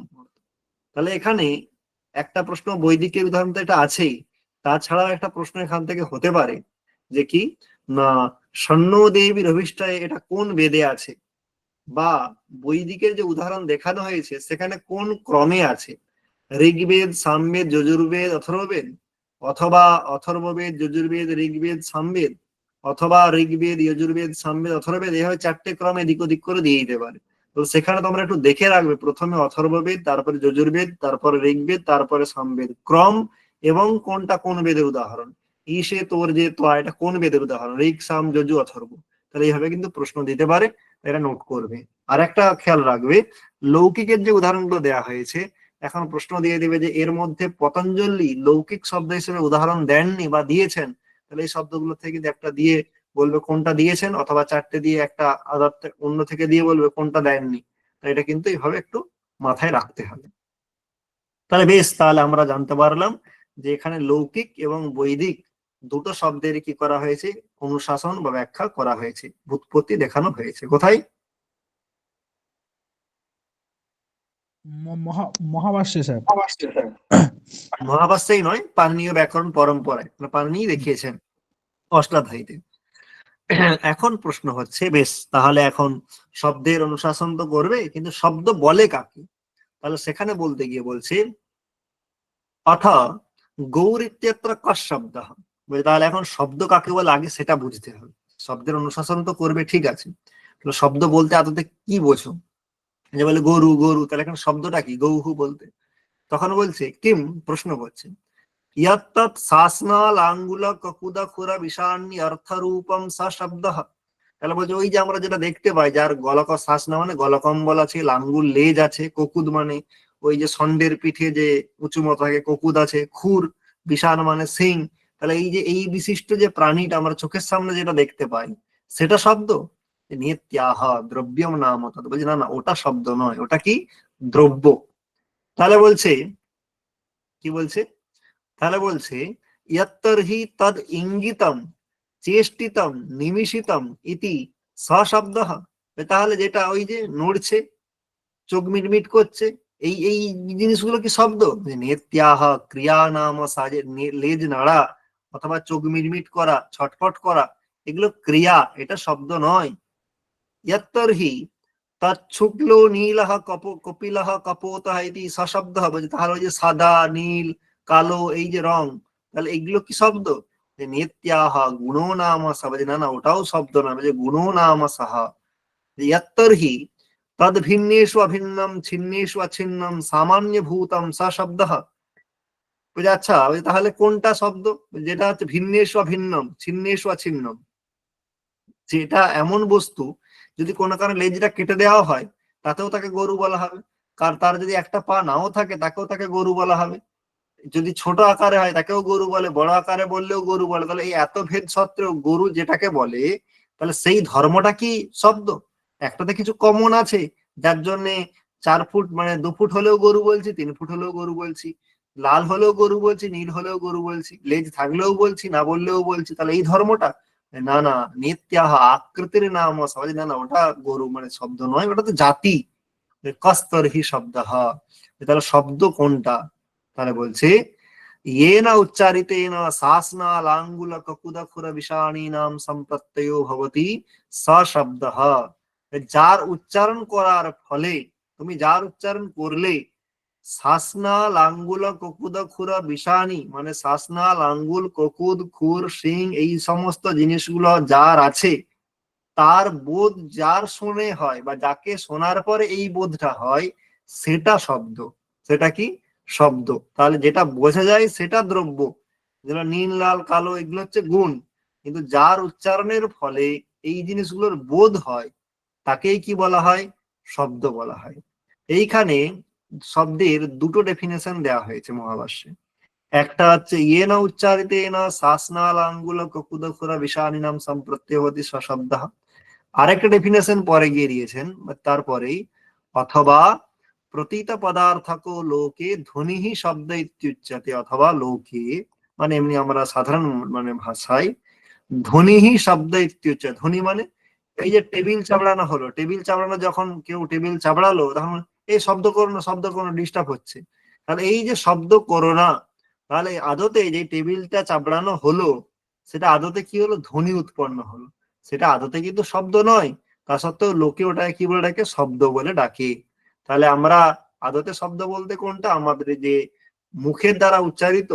তাহলে এখানে একটা প্রশ্ন বৈদিকের উদাহরণ তো এটা আছেই, তাছাড়াও একটা প্রশ্ন এখান থেকে হতে পারে যে কি না সন্ন দেবীর অভিষ্টায় এটা কোন বেদে আছে, বা বৈদিকের যে উদাহরণ দেখানো হয়েছে সেখানে কোন ক্রমে আছে, ঋগ্বেদ সামবেদ যজুর্বেদ অথর্ববেদ, অথবা অথর্ববেদ যজুর্বেদ ঋগ্বেদ সামবেদ, অথবা ঋগ্বেদ যজুর্বেদ সামবেদ অথর্ববেদ, এভাবে চারটে ক্রমে দিক ওদিক করে দিয়ে দিতে পারে। তো সেখানে তোমরা একটু দেখে রাখবে, প্রথমে অথর্ববেদ, তারপরে যজুর্বেদ, তারপরে ঋগ্বেদ, তারপরে সামবেদ, ক্রম এবং কোনটা কোন বেদের উদাহরণ। ঈশে তোর যে তো এটা কোন বেদের উদাহরণ, ঋগ সাম যজু অথর্ব। তাহলে এইভাবে কিন্তু প্রশ্ন দিতে পারে, এটা নোট করবে। আর একটা খেয়াল রাখবে, লৌকিকের যে উদাহরণগুলো দেওয়া হয়েছে, এখন প্রশ্ন দিয়ে দিবে যে এর মধ্যে পতঞ্জলি লৌকিক শব্দ হিসেবে উদাহরণ দেননি বা দিয়েছেন, তাহলে এই শব্দগুলো থেকে যদি একটা দিয়ে বলবে কোনটা দিয়েছেন, অথবা চারটে দিয়ে একটা আদার অন্য থেকে দিয়ে বলবে কোনটা দেননি। তো এটা কিন্তু এইভাবে একটু মাথায় রাখতে হবে। তাহলে বেশ, তাহলে আমরা জানতে পারলাম যে এখানে লৌকিক এবং বৈদিক দুটো শব্দের কি করা হয়েছে, অনুশাসন বা ব্যাখ্যা করা হয়েছে, ব্যুৎপত্তি দেখানো হয়েছে। কোথায়? মহাভাষ্যে স্যার। মহাভাষ্যেই নয়, পাণিনীয় ব্যাকরণ পরম্পরায়, পাণিনি দেখিয়েছেন অষ্টাধ্যায়ীতে। এখন প্রশ্ন হচ্ছে, বেশ তাহলে এখন শব্দের অনুশাসন তো করবে, কিন্তু শব্দ বলে কাকে? তাহলে সেখানে বলতে গিয়ে বলছে অথ গৌর ইত্যত্র কস শব্দ। তাহলে এখন শব্দ কাকে বলে আগে সেটা বুঝতে হবে। শব্দের অনুশাসন তো করবে ঠিক আছে, শব্দ বলতে আদতে কি বোঝো? যে বলে গরু গরু, তাহলে এখন শব্দটা কি গৌহু বলতে? তখন বলছে কিম, প্রশ্ন করছে ইয়াত্তৎ শাসনাল আঙ্গুল ককুদা খুরা বিষান্নি অর্থরূপম সা শব্দ। তাহলে বলছে ওই যে আমরা যেটা দেখতে পাই, যার গলক শাসনা মানে গলকম্বল আছে, লাঙ্গুল লেজ আছে, ককুদ মানে ওই যে ষণ্ডের পিঠে যে উঁচু মতো থাকে ককুদ আছে, খুর বিষাণ মানে সিং। তাহলে এই যে এই বিশিষ্ট যে প্রাণীটা আমরা চোখের সামনে যেটা দেখতে পাই সেটা শব্দ? নিত্যাহ দ্রব্যম নাম। বলছে না না, ওটা শব্দ নয়, ওটা কি দ্রব্য। তাহলে বলছে কি বলছে, তাহলে বলছে ইয়ত্তর্হি তদ ইঙ্গিতম চেষ্টিতম নিমিষিতম ইতি সশব্দ। তাহলে যেটা ওই যে নড়ছে, চোখ মিটমিট করছে, এই এই জিনিসগুলো কি শব্দ? নেত্যাহ ক্রিয়া নাম সাজে, লেজ নাড়া অথবা চোখ মিটমিট করা, ছটফট করা, এগুলো ক্রিয়া, এটা শব্দ নয়। ইয়ত্তর্হি তৎশুক্ল নীলহ কপিলহ কপোতঃ ইতি সশব্দ হবে। তাহলে ওই যে সাদা নীল কালো এই যে রং, তাহলে এগুলো কি শব্দ? নিত্যাহ গুণো নাম সহ, না না ওটাও শব্দ না, গুণো নাম সহ। ইয়ত্তর্হি তদ ভিন্নেষু অভিন্নম ছিন্নেষু অছিন্নম সামান্য ভূতম সশব্দ। আচ্ছা তাহলে কোনটা শব্দ? যেটা হচ্ছে ভিন্নেষু অভিন্নম ছিন্নেষু অছিন্নম, যেটা এমন বস্তু যদি কোনো কারণে লেজটা কেটে দেওয়া হয় তাতেও তাকে গরু বলা হবে, কার তার যদি একটা পা নাও থাকে তাকেও তাকে গরু বলা হবে, যদি ছোট আকারে হয় তাকেও গরু বলে, বড় আকারে বললেও গরু বলে। তাহলে এই এত ভেদ সত্ত্বেও গরু যেটাকে বলে, তাহলে সেই ধর্মটা কি শব্দ? একটাতে কিছু কমন আছে, যার জন্য 4 ফুট মানে 2 ফুট হলেও গরু বলছি, 3 ফুট হলেও গরু বলছি, লাল হলেও গরু বলছি, নীল হলেও গরু বলছি, লেজ থাকলেও বলছি, না বললেও বলছি। তাহলে এই ধর্মটা? না না, নিত্যাহ আকৃতির নাম সহজ, না না ওটা গরু মানে শব্দ নয়, ওটা তো জাতি। কস্তরহি শব্দ। তাহলে শব্দ কোনটা? তাহলে বলছে येन उच्चारितेन शासनाल आंगुल ककुद खुर विषाणीनाम संप्रत्ययो भवति स शब्दः। যার উচ্চারণ করার ফলে, তুমি যার উচ্চারণ করলে শাসনাল আঙ্গুল ককুদ খুরা বিষাণী মানে শাসনাল আঙ্গুল ককুদ খুর সিং এই সমস্ত জিনিসগুলো যার আছে, তার বোধ যার শুনে হয় বা যাকে শোনার পরে এই বোধটা হয়, সেটা শব্দ। সেটা কি শব্দ? তাহলে যেটা বোঝা যায় সেটা দ্রব্য, যেটা নীল লাল কালো এগুলো হচ্ছে গুণ, কিন্তু যার উচ্চারণের ফলে এই জিনিসগুলোর বোধ হয় তাকেই কি বলা হয়? শব্দ বলা হয়। এইখানে শব্দের দুটো ডেফিনেশন দেওয়া হয়েছে মহাভাষ্যে। একটা হচ্ছে ইয়ে না উচ্চারিতে না শাসনাল আঙ্গুল ককুদ খুরা বিষাণী নাম সম্প্রত্যয়তি সশব্দ। আরেকটা ডেফিনেশন পরে গিয়ে দিয়েছেন তারপরেই, অথবা প্রতীত পদার্থক লোকে ধ্বনি শব্দ ইত্যুচ্যতে, অথবা লোকে মানে এমনি আমরা সাধারণ মানে ভাষায় ধ্বনি শব্দ ইত্যুচ্যতে, ধ্বনি মানে এই যে টেবিল চাপড়ানো হলো, টেবিল চাপড়ানো, যখন কেউ টেবিল চাপড়ালো তখন এই শব্দ করো না, শব্দ করো না, ডিস্টার্ব হচ্ছে। তাহলে এই যে শব্দ করো না, তাহলে আদতে যে টেবিলটা চাপড়ানো হলো সেটা আদতে কি হলো, ধ্বনি উৎপন্ন হলো। সেটা আদতে কিন্তু শব্দ নয়, তা সত্ত্বেও লোকে ওটাকে কি বলে ডাকে, শব্দ বলে ডাকে। তাহলে আমরা আদতে শব্দ বলতে কোনটা, আমাদের যে মুখের দ্বারা উচ্চারিত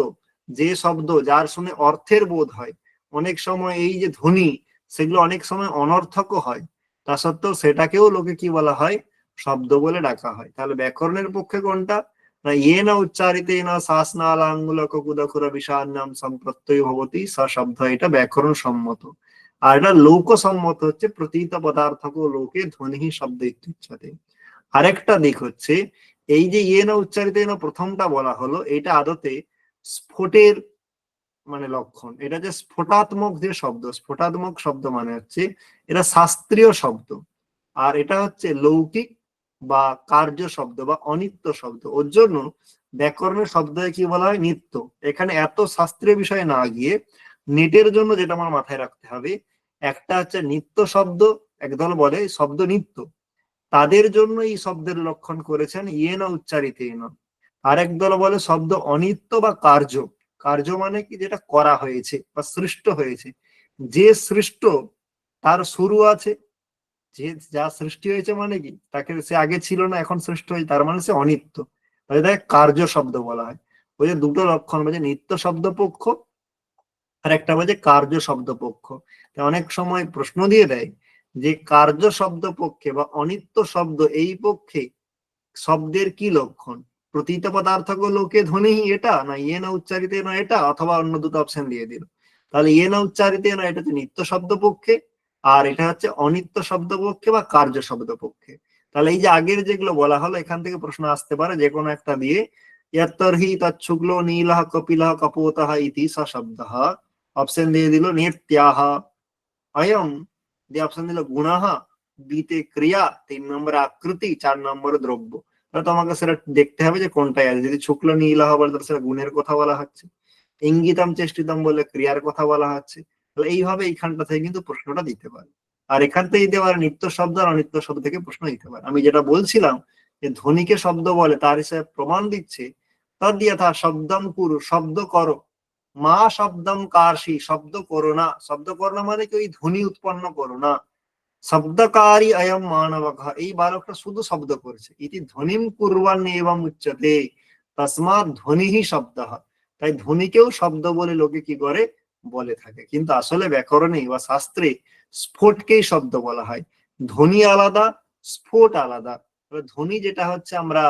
যে শব্দ, যার শুনে অর্থের বোধ হয়। অনেক সময় এই যে ধ্বনি, সেগুলো অনেক সময় অনর্থকও হয়, তা সত্ত্বেও সেটাকেও লোকে কি বলা হয়, শব্দ বলে ডাকা হয়। তাহলে ব্যাকরণের পক্ষে কোনটা, না ইয়ে না উচ্চারিতে না শ্বাসনাল আঙ্গুলক কুদখুর বিষান্নাম সম্প্রত্যয় ভবতি সশব্দ, এটা ব্যাকরণ সম্মত। আর এটা লৌক সম্মত হচ্ছে প্রতীত পদার্থক লোকে ধ্বনি শব্দ ইত্যুচ্যতে। আরেকটা দিক হচ্ছে, এই যে ইয়ে না উচ্চারিত না প্রথমটা বলা হলো, এটা আদতে স্ফোটের মানে লক্ষণ। এটা যে স্ফোটাত্মক যে শব্দ, স্ফোটাত্মক শব্দ মানে হচ্ছে এটা শাস্ত্রীয় শব্দ, আর এটা হচ্ছে লৌকিক বা কার্য শব্দ বা অনিত্য শব্দ। ওর জন্য ব্যাকরণের শব্দ কি বলা হয়, নিত্য। এখানে এত শাস্ত্রীয় বিষয়ে না গিয়ে নেটের জন্য যেটা আমার মাথায় রাখতে হবে, একটা হচ্ছে নিত্য শব্দ, একদল বলে শব্দ নিত্য, তাদের জন্য এই শব্দের লক্ষণ করেছেন ইয়ে না উচ্চারিত না। আরেক দল বলে শব্দ অনিত্য বা কার্য। কার্য মানে কি, যেটা করা হয়েছে বা সৃষ্ট হয়েছে। যে সৃষ্ট তার শুরু আছে, যে যা সৃষ্টি হয়েছে মানে কি, তাকে সে আগে ছিল না এখন সৃষ্টি হয়েছে, তার মানে সে অনিত্য, তাহলে তাকে কার্য শব্দ বলা হয়। ওই যে দুটো লক্ষণ, মানে নিত্য শব্দ পক্ষ আর একটা বলছে কার্য শব্দ পক্ষ। অনেক সময় প্রশ্ন দিয়ে দেয় যে কার্য শব্দ পক্ষে বা অনিত্য শব্দ এই পক্ষে শব্দের কি লক্ষণ, প্রতীত পদার্থক লোকে ধ্বনি এটা, না ইয়ে না উচ্চারিত না এটা, অথবা অন্য দুটো অপশন দিয়ে দিল। তাহলে ইয়ে না উচ্চারিত না এটা হচ্ছে নিত্য শব্দ পক্ষে, আর এটা হচ্ছে অনিত্য শব্দ পক্ষে বা কার্য শব্দ পক্ষে। তাহলে এই যে আগের যেগুলো বলা হলো, এখান থেকে প্রশ্ন আসতে পারে যে কোনো একটা দিয়ে, ইয়াত্তর্হি তচ্ছুগ্লো নীলহ কপিলহ কপোতহ ইতি স শব্দঃ। অপশন দিয়ে দিল নিত্যাহ, অয়ম দিয়ে অপশন দিল গুণাহ, বিতে ক্রিয়া, 3 নম্বর আকৃতি, 4 নম্বর দ্রব্য। তাহলে তোমাকে সেটা দেখতে হবে যে কোনটাই আছে। যদি শুক্ল নীলাহ বলে তাহলে সেটা গুণের কথা বলা হচ্ছে, ইঙ্গিতম চেষ্টিতম বলে ক্রিয়ার কথা বলা হচ্ছে। তাহলে এইভাবে এইখানটা থেকে কিন্তু প্রশ্নটা দিতে পারে। আর এখান থেকে দিতে পারে নিত্য শব্দ আর অনিত্য শব্দ থেকে প্রশ্ন দিতে পারে। আমি যেটা বলছিলাম যে ধ্বনিকে শব্দ বলে, তার হিসেবে প্রমাণ দিচ্ছে তদ যথা শব্দম কুরু, শব্দ করো, মা শব্দম কার্ষি, শব্দ করো না। শব্দ করো না মানে কি ওই ধ্বনি উৎপন্ন করো না। শব্দকারী অয়ম মানবক, এই বালকটা শুধু শব্দ করেছে। ইতি ধ্বনিম কুর্বাণ এবং উচ্চতে, তসমাৎ ধ্বনি হি শব্দ। তাই ধ্বনিকেও শব্দ বলে লোকে কি করে, বলে থাকে। কিন্তু আসলে ব্যাকরণে বা শাস্ত্রে স্ফোটকেই শব্দ বলা হয়। ধ্বনি আলাদা, স্ফোট আলাদা। ধ্বনি যেটা হচ্ছে আমরা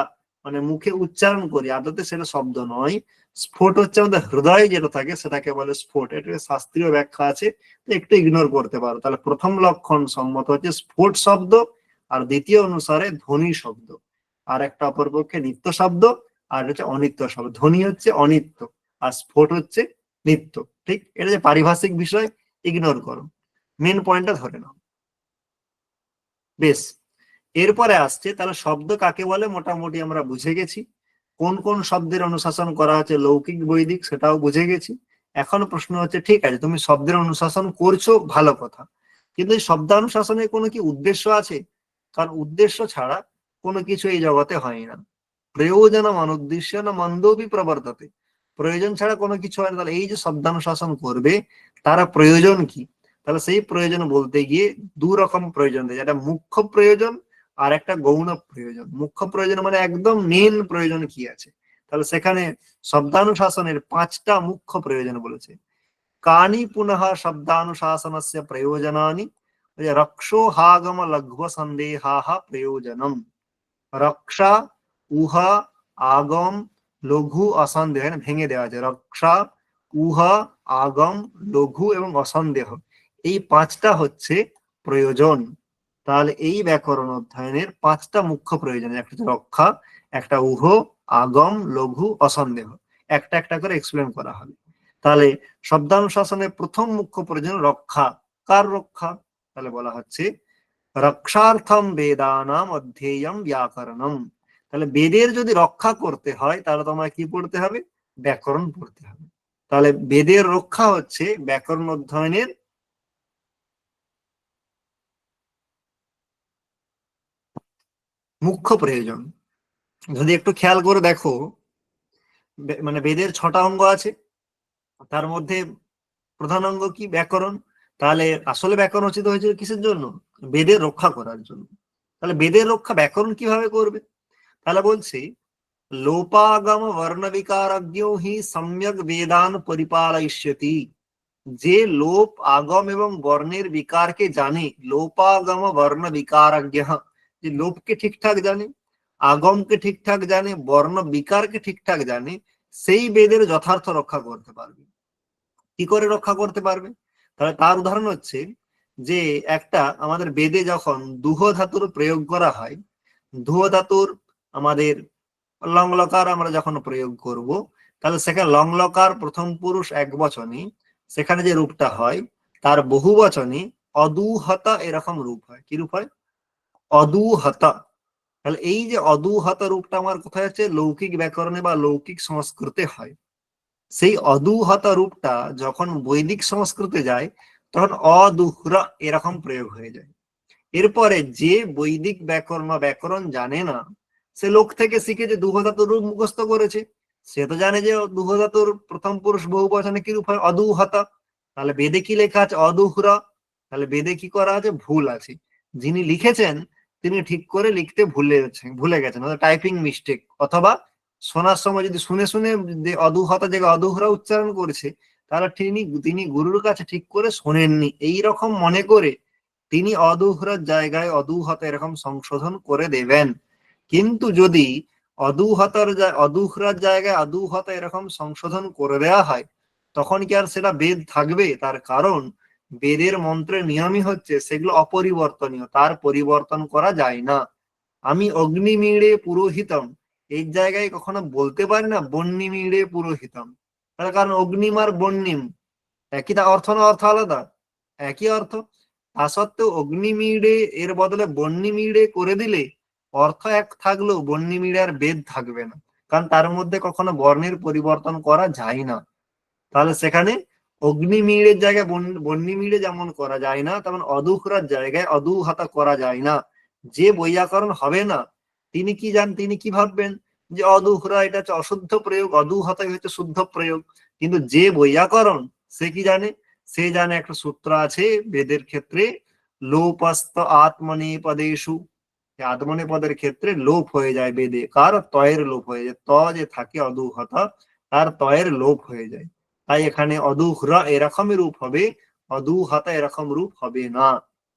মানে মুখে উচ্চারণ করি, আদতে সেটা শব্দ নয়। স্ফোট হচ্ছে আমাদের হৃদয়ে যেটা থাকে সেটাকে বলে স্ফোট। এটা শাস্ত্রীয় ব্যাখ্যা আছে, একটু ইগনোর করতে পারো। তাহলে প্রথম লক্ষণ সম্মত হচ্ছে স্ফোট শব্দ, আর দ্বিতীয় অনুসারে ধ্বনি শব্দ। আর একটা অপরপক্ষে নিত্য শব্দ, আর হচ্ছে অনিত্য শব্দ। ধ্বনি হচ্ছে অনিত্য আর স্ফোট হচ্ছে নিত্য। ঠিক, এটা যে পারিভাষিক বিষয়, ইগনোর করো, মেন পয়েন্টটা ধরে নাও। বেশ, এরপরে আসছে তাহলে শব্দ কাকে বলে মোটামুটি আমরা বুঝে গেছি। কোন কোন শব্দের অনুশাসন করা হচ্ছে লৌকিক বৈদিক সেটাও বুঝে গেছি। এখন প্রশ্ন হচ্ছে, ঠিক আছে তুমি শব্দের অনুশাসন করছো, ভালো কথা, কিন্তু এই শব্দানুশাসনের কোনো কি উদ্দেশ্য আছে? কারণ উদ্দেশ্য ছাড়া কোনো কিছু এই জগতে হয় না। প্রয়োজন অনুদ্দেশ্য না মন্দবি প্রবর্ততে, প্রয়োজন ছাড়া কোনো কিছু হয় না। তাহলে এই যে শব্দানুশাসন করবে, তারা প্রয়োজন কি? তাহলে সেই প্রয়োজন বলতে গিয়ে দু রকম প্রয়োজন দেয়, যেটা মুখ্য প্রয়োজন আর একটা গৌণ প্রয়োজন। মুখ্য প্রয়োজন মানে একদম মেন প্রয়োজন কি আছে, তাহলে সেখানে শব্দানুশাসনের 5টা মুখ্য প্রয়োজন বলেছে। কানি পুনঃ শব্দানুশাসনস্য প্রয়োজনানি, রক্ষোহাগম লঘ্ব সন্দেহাহ প্রয়োজনম। রক্ষা, উহা, আগম, লঘু, অসন্দেহ, ভেঙে দেওয়া আছে। রক্ষা, উহা, আগম, লঘু এবং অসন্দেহ, এই 5টা হচ্ছে প্রয়োজন। তাহলে এই ব্যাকরণ অধ্যয়নের 5টা মুখ্য প্রয়োজন, একটা হচ্ছে রক্ষা, একটা উহ, আগম, লঘু, অসন্দেহ। একটা একটা করে এক্সপ্লেন করা হবে। তাহলে শব্দানুশাসনের প্রথম মুখ্য প্রয়োজন রক্ষা। কার রক্ষা? তাহলে বলা হচ্ছে রক্ষার্থম বেদানাম অধ্যেয়ম ব্যাকরণম। তাহলে বেদের যদি রক্ষা করতে হয় তাহলে তোমায় কি পড়তে হবে? ব্যাকরণ পড়তে হবে। তাহলে বেদের রক্ষা হচ্ছে ব্যাকরণ অধ্যয়নের মুখ্য প্রয়োজন। যদি একটু খেয়াল করে দেখো, মানে বেদের 6টা অঙ্গ আছে, তার মধ্যে প্রধান অঙ্গ কি? ব্যাকরণ। তাহলে আসলে ব্যাকরণ রচিত হয়েছিল কিসের জন্য? বেদের রক্ষা করার জন্য। তাহলে বেদের রক্ষা ব্যাকরণ কিভাবে করবে? তাহলে বলছি, লোপাগম বর্ণ বিকারজ্ঞো হি সম্যক বেদান পরিপালয়িষ্যতি। যে লোপ আগম এবং বর্ণের বিকারকে জানে, লোপাগম বর্ণ বিকারজ্ঞ, যে লোপকে ঠিকঠাক জানে, আগমকে ঠিকঠাক জানে, বর্ণ বিকারকে ঠিকঠাক জানে, সেই বেদের যথার্থ রক্ষা করতে পারবে। কি করে রক্ষা করতে পারবে? তাহলে তার উদাহরণ হচ্ছে যে, একটা আমাদের বেদে যখন দুহ ধাতুর প্রয়োগ করা হয়, দুহ ধাতুর আমাদের লং লকার আমরা যখন প্রয়োগ করব, তাহলে সেখানে লং লকার প্রথম পুরুষ এক বচনে সেখানে যে রূপটা হয়, তার বহু বচনে অদুহতা এরকম রূপ হয়। কি রূপ হয়? অদুহতা। তাহলে এই যে অদুহতা রূপটা আমার কোথায় আছে? লৌকিক ব্যাকরণে বা লৌকিক সংস্কৃতে হয়। সেই অদুহতা রূপটা যখন বৈদিক সংস্কৃতে যায়, তখন অদুহরা এরকম প্রয়োগ হয়ে যায়। এরপরে যে বৈদিক ব্যাকরণ বা ব্যাকরণ জানে না, সে লোক থেকে শিখে যে দুহ ধাতুর রূপ মুখস্থ করেছে, সে তো জানে যে দুহ ধাতুর প্রথম পুরুষ বহু বচনে কি রূপ হয়? অদুহতা। তাহলে বেদে কি লেখা আছে? অদুহরা। তাহলে বেদে কি করা আছে? ভুল আছে। যিনি লিখেছেন তিনি ঠিক করে লিখতে ভুলে গেছেন, টাইপিং মিস্টেক, অথবা শোনার সময় যদি শুনে শুনে যে অদুহতা জায়গায় অদুহরা উচ্চারণ করেছে, তাহলে তিনি তিনি গুরুর কাছে ঠিক করে শোনেননি, এই রকম মনে করে তিনি অদুহরার জায়গায় অদুহতা এরকম সংশোধন করে দেবেন। কিন্তু যদি অদুহরার জায়গায় অদুহতা এরকম সংশোধন করে দেওয়া হয়, তখন কি আর সেটা বেদ থাকবে? তার কারণ বেদের মন্ত্রের নিয়মই হচ্ছে সেগুলো অপরিবর্তনীয়, তার পরিবর্তন করা যায় না। আমি অগ্নিমিড়ে পুরোহিতম, এই জায়গায় কখনো বলতে পারি না বন্যিমিড়ে পুরোহিতম। তার কারণ অগ্নিম আর বন্যিম একই, তা অর্থ না অর্থ আলাদা? একই অর্থ। তা সত্ত্বেও অগ্নিমিড়ে এর বদলে বন্যিমিড়ে করে দিলে অর্থ এক থাকলেও বন্যিমিড়ে আর বেদ থাকবে না, কারণ তার মধ্যে কখনো বর্ণের পরিবর্তন করা যায় না। তাহলে সেখানে অগ্নিমিড়ের জায়গায় বন্যিমিড়ে যেমন করা যায় না, তেমন অদুহরার জায়গায় অদুহতা করা যায় না। যে বৈয়াকরণ হবে না, তিনি কি তিনি কি ভাববেন যে অদুহরা এটা হচ্ছে অশুদ্ধ প্রয়োগ, অদুহতাই হচ্ছে শুদ্ধ প্রয়োগ। কিন্তু যে বৈয়াকরণ, সে কি জানে? সে জানে একটা সূত্র আছে বেদের ক্ষেত্রে, লোপস্ত আত্মনে পদেশু। আত্মনে পদের ক্ষেত্রে লোপ হয়ে যায় বেদে, কার? তয়ের লোপ হয়ে যায়। ত যে থাকে অদুহতা, তার তয়ের লোপ হয়ে যায়। তাই এখানে অদুহরা এরকমই রূপ হবে, অদুহতা এরকম রূপ হবে না।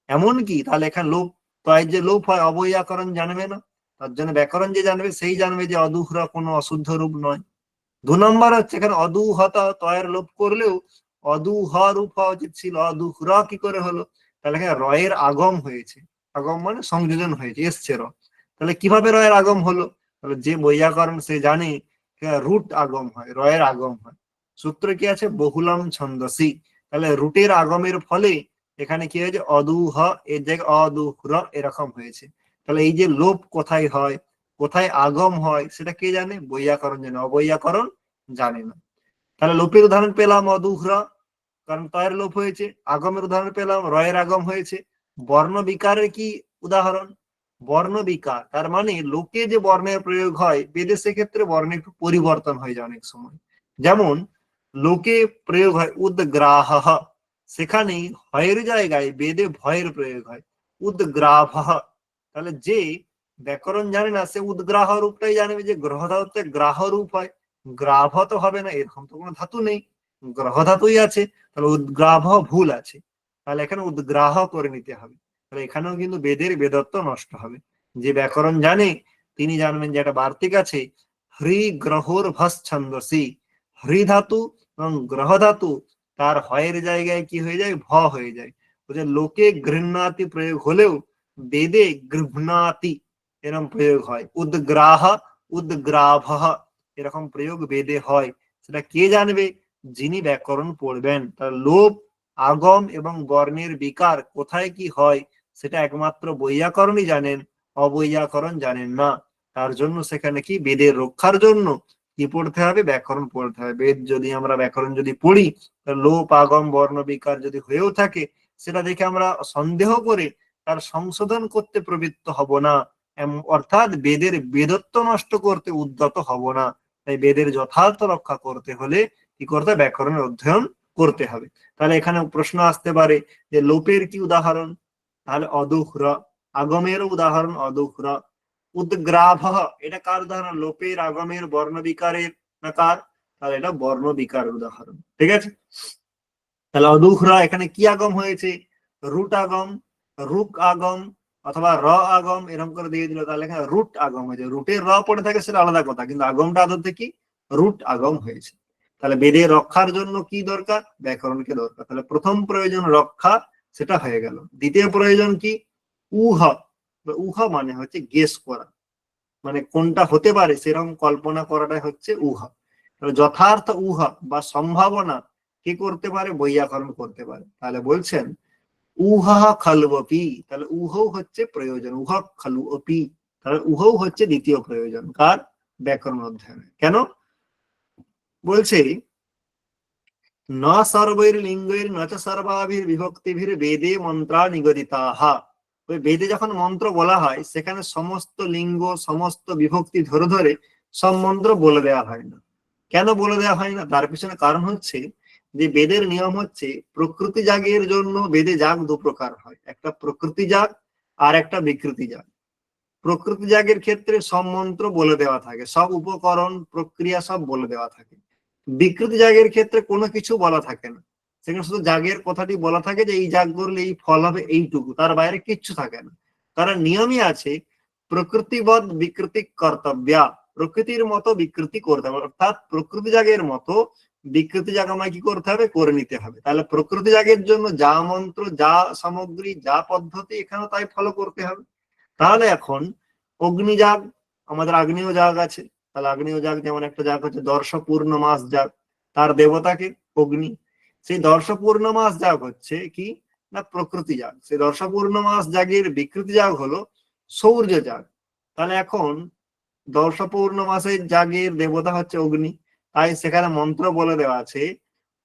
এমন কি তাহলে এখানে লোপ, তয়ের যে লোপ হয় অবৈয়াকরণ জানবে না, তার জন্য ব্যাকরণ যে জানবে সেই জানবে যে অদুহরা কোনো অশুদ্ধ রূপ নয়। 2 নম্বর হচ্ছে, এখানে অদুহতা তয়ের লোপ করলেও অদুহ রূপ হওয়া উচিত ছিল, অদুহরা কি করে হলো? তাহলে এখানে রয়ের আগম হয়েছে। আগম মানে সংযোজন হয়েছে, এসছে র। তাহলে কিভাবে রয়ের আগম হলো? তাহলে যে বৈয়াকরণ সে জানে রুট আগম হয়, রয়ের আগম হয়। সূত্র কি আছে? বহুলম ছন্দসি। তাহলে রুটের আগমের ফলে এখানে কি হয়েছে? অদুহ এর জায়গায় অদুহ্র এরকম হয়েছে। তাহলে এই যে লোপ কোথায় হয়, কোথায় আগম হয়, সেটা কে জানে? বৈয়াকরণ জানে, অবৈয়াকরণ জানে না। তাহলে লোপের উদাহরণ পেলাম অদুহ্র, কারণ তয়ের লোপ হয়েছে। আগমের উদাহরণ পেলাম, রয়ের আগম হয়েছে। বর্ণ বিকারের কি উদাহরণ? বর্ণ বিকার, তার মানে লোকে যে বর্ণের প্রয়োগ হয় বেদে, সেক্ষেত্রে বর্ণের একটু পরিবর্তন হয়ে যায় অনেক সময়। যেমন লোকে প্রয়োগ হয় উদ্গ্রাহ, সেখানে হয়ের জায়গায় বেদে ভয়ের প্রয়োগ হয়, উদ্গ্রাভ। তাহলে যে ব্যাকরণ জানে না, সে উদ্গ্রাহ রূপটাই জানবে, যে গ্রহ ধাতুতে গ্রাহ রূপ হয়, গ্রাভ তো হবে না, এরকম তো কোনো ধাতু নেই, গ্রহ ধাতুই আছে। তাহলে উদ্গ্রাভ ভুল আছে, তাহলে এখানে উদ্গ্রাহ করে নিতে হবে। তাহলে এখানেও কিন্তু বেদের বেদত্ব নষ্ট হবে। যে ব্যাকরণ জানে তিনি জানবেন যে একটা বার্তিক আছে, হ্রি গ্রহর ভস ছন্দসি। হ্রি ধাতু এবং গ্রহ ধাতু, তার হয়ের জায়গায় কি হয়ে যায়? ভ হয়ে যায়। লোকে গৃহ্ণাতি প্রয়োগ হলেও বেদে গৃহ্ণাতি এরকম প্রয়োগ হয়। উদ্গ্রাহ, উদ্গ্রাভ এরকম প্রয়োগ বেদে হয়। সেটা কে জানবে? যিনি ব্যাকরণ পড়বেন। তার লোপ, আগম এবং বর্ণের বিকার কোথায় কি হয়, সেটা একমাত্র বৈয়াকরণই জানেন, অবৈয়াকরণ জানেন না। তার জন্য সেখানে কি বেদের রক্ষার জন্য কি পড়তে হবে? ব্যাকরণ পড়তে হবে। বেদ যদি আমরা ব্যাকরণ যদি পড়ি, লোপ, আগম, বর্ণ বিকার যদি হয়েও থাকে, সেটা দেখে আমরা সন্দেহ করে তার সংশোধন করতে প্রবৃত্ত হব না। অর্থাৎ বেদের বেদত্ব নষ্ট করতে উদ্যত হব না। তাই বেদের যথার্থ রক্ষা করতে হলে কি করতে হবে? ব্যাকরণের অধ্যয়ন করতে হবে। তাহলে এখানে প্রশ্ন আসতে পারে যে লোপের কি উদাহরণ? তাহলে অদুহ্র। আগমের উদাহরণ অদুহ্র। উদ্গ্রাভ, এটা কার উদাহরণ? লোপের, আগমের, বর্ণ বিকারের না কার? তাহলে এটা বর্ণ বিকার উদাহরণ। ঠিক আছে, তাহলে অদুহ্রা এখানে কি আগম হয়েছে? রুট আগম, রুক আগম অথবা র আগম, এরকম করে দিয়ে দিল। তাহলে এখানে রুট আগম হয়েছে। রুটের র পড়ে থাকে সেটা আলাদা কথা, কিন্তু আগমটা আদতে কি? রুট আগম হয়েছে। তাহলে বেদের রক্ষার জন্য কি দরকার? ব্যাকরণকে দরকার। তাহলে প্রথম প্রয়োজন রক্ষা, সেটা হয়ে গেল। দ্বিতীয় প্রয়োজন কি? উহ। উহ মানে হচ্ছে গেস করা, মানে কোনটা হতে পারে সেরকম কল্পনা করাটাই হচ্ছে উহা। যথার্থ উহা বা সম্ভাবনা কি করতে পারে? বৈয়াকরণ করতে পারে। তাহলে বলছেন উহা খালবপি, তাহলে উহও হচ্ছে প্রয়োজন। উহা খালবপি, তাহলে উহও হচ্ছে দ্বিতীয় প্রয়োজন কার? ব্যাকরণ অধ্যয়নে। কেন বলছে? ন সর্বৈর লিঙ্গৈর নচ সর্বাভির বিভক্তিভির বেদে মন্ত্রা নিগদিতাহা। ওই বেদে যখন মন্ত্র বলা হয় সেখানে সমস্ত লিঙ্গ, সমস্ত বিভক্তি ধরে ধরে সব মন্ত্র বলে দেওয়া হয় না। কেন বলে দেওয়া হয় না? তার পিছনে কারণ হচ্ছে যে বেদের নিয়ম হচ্ছে প্রকৃতি জাগের জন্য বেদে জাগ দু প্রকার হয়, একটা প্রকৃতি জাগ আর একটা বিকৃতি জাগ। প্রকৃতি জাগের ক্ষেত্রে সব মন্ত্র বলে দেওয়া থাকে, সব উপকরণ প্রক্রিয়া সব বলে দেওয়া থাকে। বিকৃতি জাগের ক্ষেত্রে কোনো কিছু বলা থাকে না, সেখানে শুধু জাগের কথাটি বলা থাকে যে এই জাগ করলে এই ফল হবে, এইটুকু, তার বাইরে কিচ্ছু থাকে না। কারণ নিয়মই আছে প্রকৃতিবৎ বিকৃতি কর্তব্যা, প্রকৃতির মতো বিকৃতি করতে হবে, অর্থাৎ প্রকৃতি জাগের মতো বিকৃতি জাগ আমায় কি করতে হবে? করে নিতে হবে। তাহলে প্রকৃতি জাগের জন্য যা মন্ত্র, যা সামগ্রী, যা পদ্ধতি, এখানে তাই ফলো করতে হবে। তাহলে এখন অগ্নিজাগ, আমাদের আগ্নেয় জাগ আছে। তাহলে আগ্নেয় জাগ যেমন একটা জাগ হচ্ছে দর্শপূর্ণ মাস জাগ, তার দেবতাকে অগ্নি। সেই দর্শপূর্ণ মাস জাগ হচ্ছে কি না? প্রকৃতি জাগ। সেই দর্শপূর্ণ মাস জাগের বিকৃতি জাগ হলো সৌর্য জাগ। তাহলে এখন দর্শপূর্ণ মাসের জাগের দেবতা হচ্ছে অগ্নি, তাই সেখানে মন্ত্র বলে দেওয়া আছে